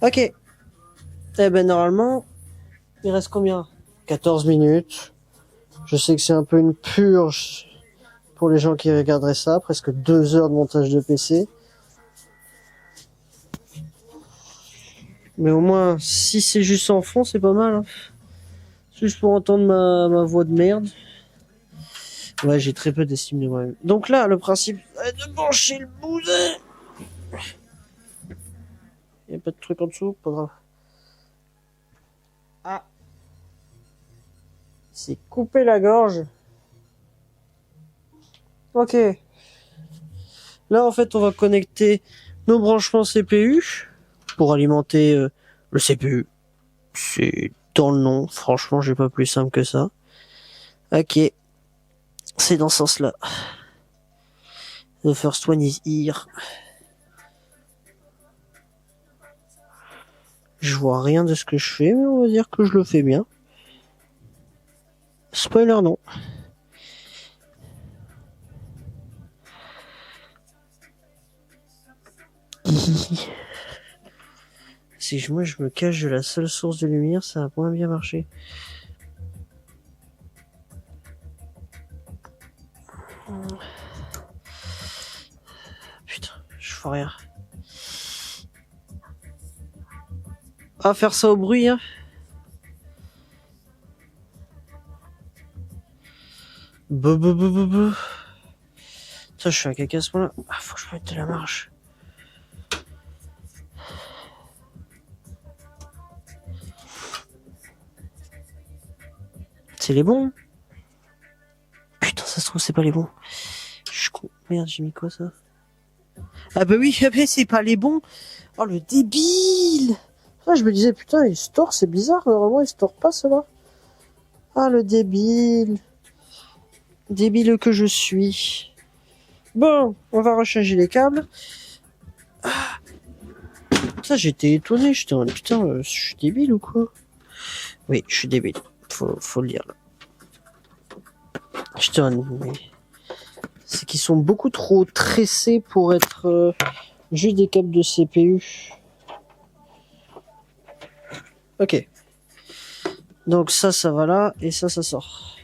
Ok. Eh ben, normalement, il reste combien? 14 minutes. Je sais que c'est un peu une purge pour les gens qui regarderaient ça. Presque 2 heures de montage de PC. Mais au moins, si c'est juste en fond, c'est pas mal. Hein. Juste pour entendre ma voix de merde. Ouais, j'ai très peu d'estime de moi-même. Donc là, le principe est de brancher le boudin. Il n'y a pas de truc en dessous, pas grave. Ah. C'est couper la gorge. Ok. Là, en fait, on va connecter nos branchements CPU pour alimenter le CPU. C'est dans le nom. Franchement, j'ai pas plus simple que ça. Ok. C'est dans ce sens-là. The first one is here. Je vois rien de ce que je fais, mais on va dire que je le fais bien. Spoiler, non. Si moi je me cache de la seule source de lumière, ça va moins bien marcher. Putain, je vois rien. Ah, faire ça au bruit, hein. Ça, je suis un caca à ce moment-là. Ah, faut que je mette de la marche. C'est les bons. Putain, ça se trouve, c'est pas les bons. Je suis con. Merde, j'ai mis quoi, ça? Ah bah oui, c'est pas les bons. Oh, le débile. Ah, je me disais, putain, il store, c'est bizarre. Normalement, il store pas, cela. Ah, le débile. Débile que je suis. Bon, on va recharger les câbles. Ah. Ça, j'étais étonné. J'étais en putain, je suis débile ou quoi? Oui, je suis débile. Faut le dire, là. Putain, mais... c'est qu'ils sont beaucoup trop tressés pour être juste des câbles de CPU. Ok. Donc ça va là, et ça sort.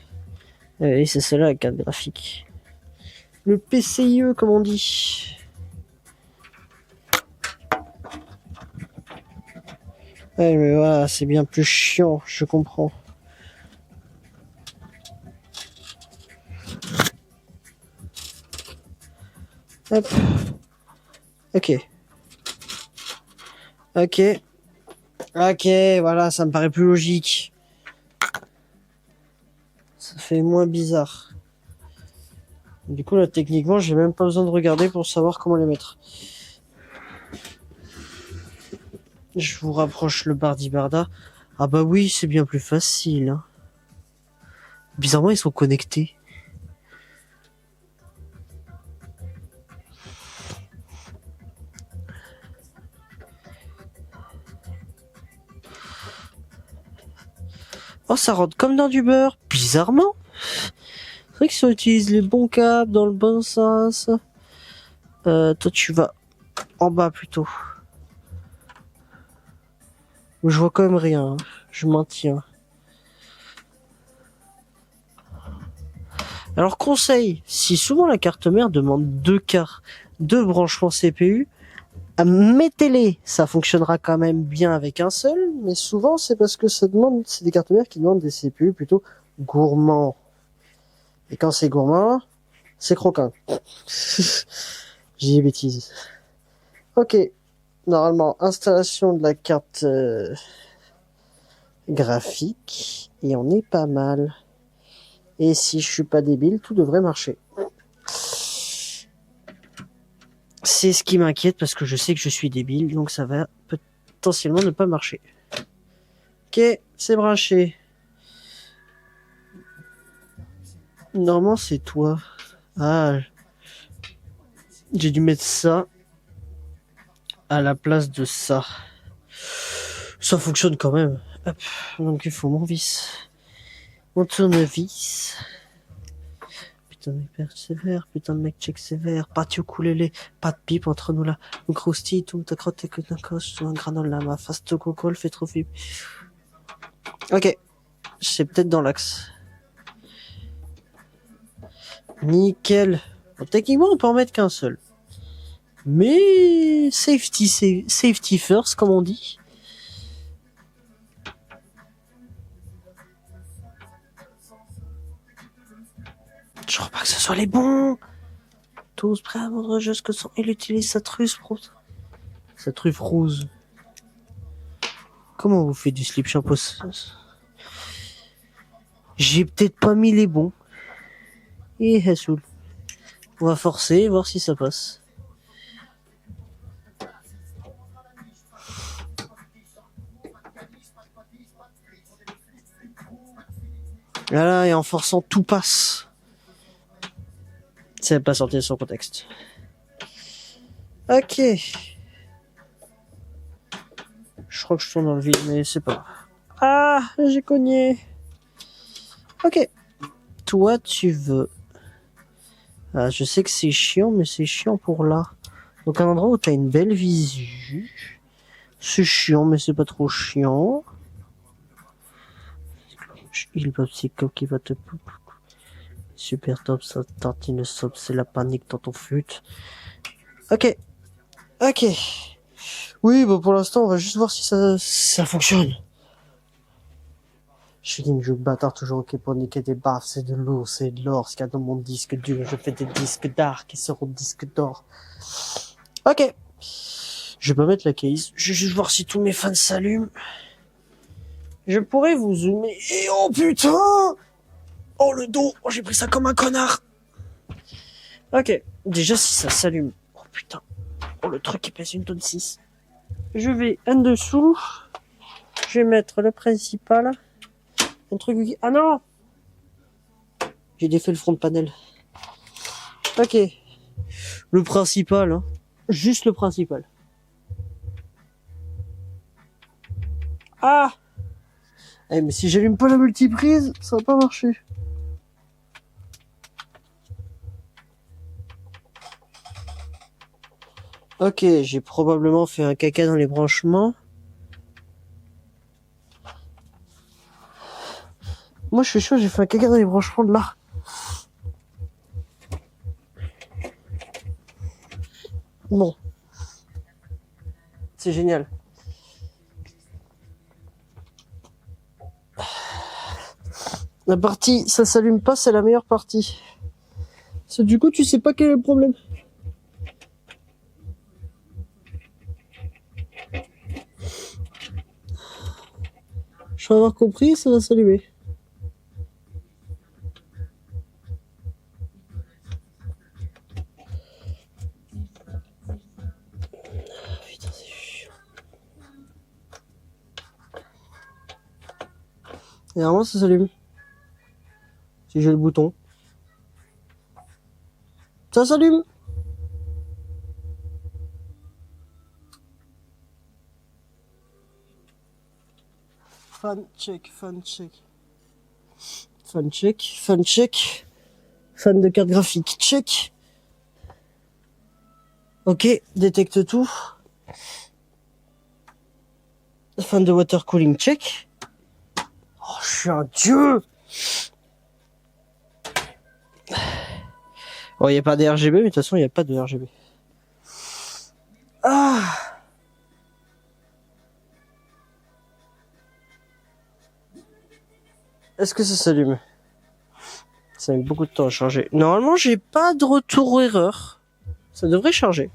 Et c'est celle-là la carte graphique. Le PCIe, comme on dit. Ouais, mais voilà, c'est bien plus chiant, je comprends. Hop. Ok. Ok. Ok, voilà, ça me paraît plus logique. Ça fait moins bizarre. Du coup, là, techniquement, j'ai même pas besoin de regarder pour savoir comment les mettre. Je vous rapproche le bardi-barda. Ah bah oui, c'est bien plus facile. Hein. Bizarrement, ils sont connectés. Oh, ça rentre comme dans du beurre. Bizarrement. C'est vrai que si on utilise les bons câbles dans le bon sens. Toi, tu vas en bas plutôt. Je vois quand même rien. Hein. Je maintiens. Alors, conseil. Si souvent la carte mère demande deux branchements CPU, mettez-les. Ça fonctionnera quand même bien avec un seul. Mais souvent, c'est parce que c'est des cartes mères qui demandent des CPU plutôt gourmands. Et quand c'est gourmand, c'est croquant. J'ai dit bêtises. Ok. Normalement, installation de la carte graphique. Et on est pas mal. Et si je suis pas débile, tout devrait marcher. C'est ce qui m'inquiète parce que je sais que je suis débile. Donc ça va potentiellement ne pas marcher. Ok, c'est branché. Normalement, c'est toi. Ah, j'ai dû mettre ça à la place de ça. Ça fonctionne quand même. Hop, donc il faut mon vis. Mon tournevis. Putain de mec sévère, putain de mec check sévère. Pas de ukulélé, pas de pipe entre nous là. Un croustille, tout ta crotte et que d'un coche, tout un granola, ma face de coco, le fait trop vite. Ok, c'est peut-être dans l'axe. Nickel. Bon, techniquement, on peut en mettre qu'un seul. Mais safety first, comme on dit. Je crois pas que ce soit les bons. Tous prêts à vendre jusque son. Il utilise sa truffe rose. Sa truffe rose. Comment vous faites du slip shampoo? J'ai peut-être pas mis les bons. Et Hassoul. On va forcer, voir si ça passe. Voilà, et en forçant, tout passe. Ça va pas sortir de son contexte. Ok. Je crois que je tourne dans le vide, mais c'est pas. Ah, j'ai cogné. Ok. Toi, tu veux. Ah, je sais que c'est chiant, mais c'est chiant pour là. Donc un endroit où t'as une belle visu. C'est chiant, mais c'est pas trop chiant. Il popsicle qui va te... Super top, ça tartine sop, c'est la panique dans ton fut. Ok. Ok. Oui, bah pour l'instant, on va juste voir si ça fonctionne. Je dis, mais je bâtard toujours ok pour niquer des baffes, c'est de l'eau, c'est de l'or, ce qu'il y a dans mon disque dur, je fais des disques d'art qui seront disques d'or. Ok. Je vais pas mettre la case, je vais juste voir si tous mes fans s'allument. Je pourrais vous zoomer, et oh putain! Oh le dos, oh, j'ai pris ça comme un connard. Ok, déjà si ça s'allume, oh putain, oh le truc qui pèse 1,6 tonne. Je vais en dessous, je vais mettre le principal. Un truc qui... Ah non! J'ai défait le front de panel. Ok. Le principal, hein. Juste le principal. Ah! Eh, mais si j'allume pas la multiprise, ça va pas marcher. Ok, j'ai probablement fait un caca dans les branchements. Moi, je suis sûr, j'ai fait un caca dans les branchements de là. Bon. C'est génial. La partie, ça s'allume pas, c'est la meilleure partie. Du coup, tu sais pas quel est le problème. Je vais avoir compris, ça va s'allumer. Putain, c'est chiant. Et normalement, ça s'allume. Si j'ai le bouton. Ça s'allume. Fan check, fan check. Fan check, fan check. Fan de carte graphique, check. Ok, détecte tout. Fan de water cooling, check. Oh, je suis un dieu. Oh, il n'y a pas de RGB, mais de toute façon, il n'y a pas de RGB. Ah. Est-ce que ça s'allume? Ça met beaucoup de temps à charger. Normalement, j'ai pas de retour erreur. Ça devrait charger.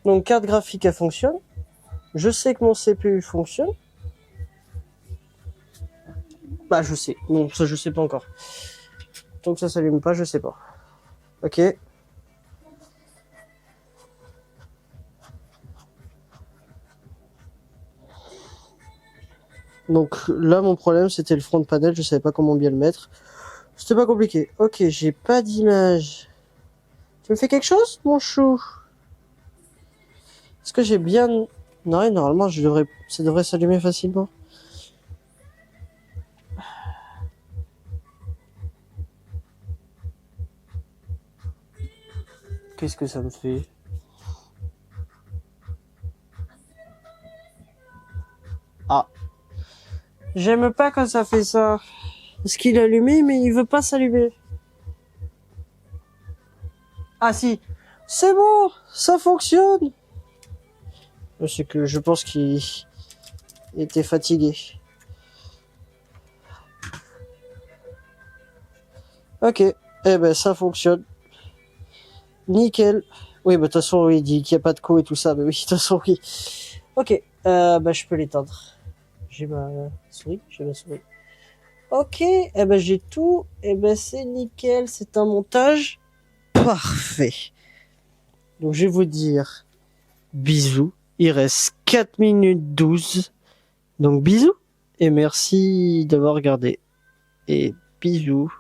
Donc, carte graphique, elle fonctionne. Je sais que mon CPU fonctionne. Bah, je sais. Bon, ça, je sais pas encore. Tant que ça s'allume pas, je sais pas. Ok. Donc là, mon problème, c'était le front panel. Je savais pas comment bien le mettre. C'était pas compliqué. Ok, j'ai pas d'image. Tu me fais quelque chose, mon chou? Est-ce que j'ai bien... Non, normalement, ça devrait s'allumer facilement. Qu'est-ce que ça me fait? Ah. J'aime pas quand ça fait ça. Parce qu'il est allumé, mais il veut pas s'allumer. Ah si. C'est bon, ça fonctionne. C'est que je pense qu'il était fatigué. Ok. Eh ben, ça fonctionne. Nickel. Oui, bah, de toute façon, oui, il dit qu'il n'y a pas de co et tout ça. Mais oui, de toute façon, oui. Ok. Bah, je peux l'éteindre. J'ai ma souris. Ok. Eh ben, j'ai tout. Eh ben, c'est nickel. C'est un montage parfait. Donc, je vais vous dire bisous. Il reste 4 minutes 12. Donc, bisous. Et merci d'avoir regardé. Et bisous.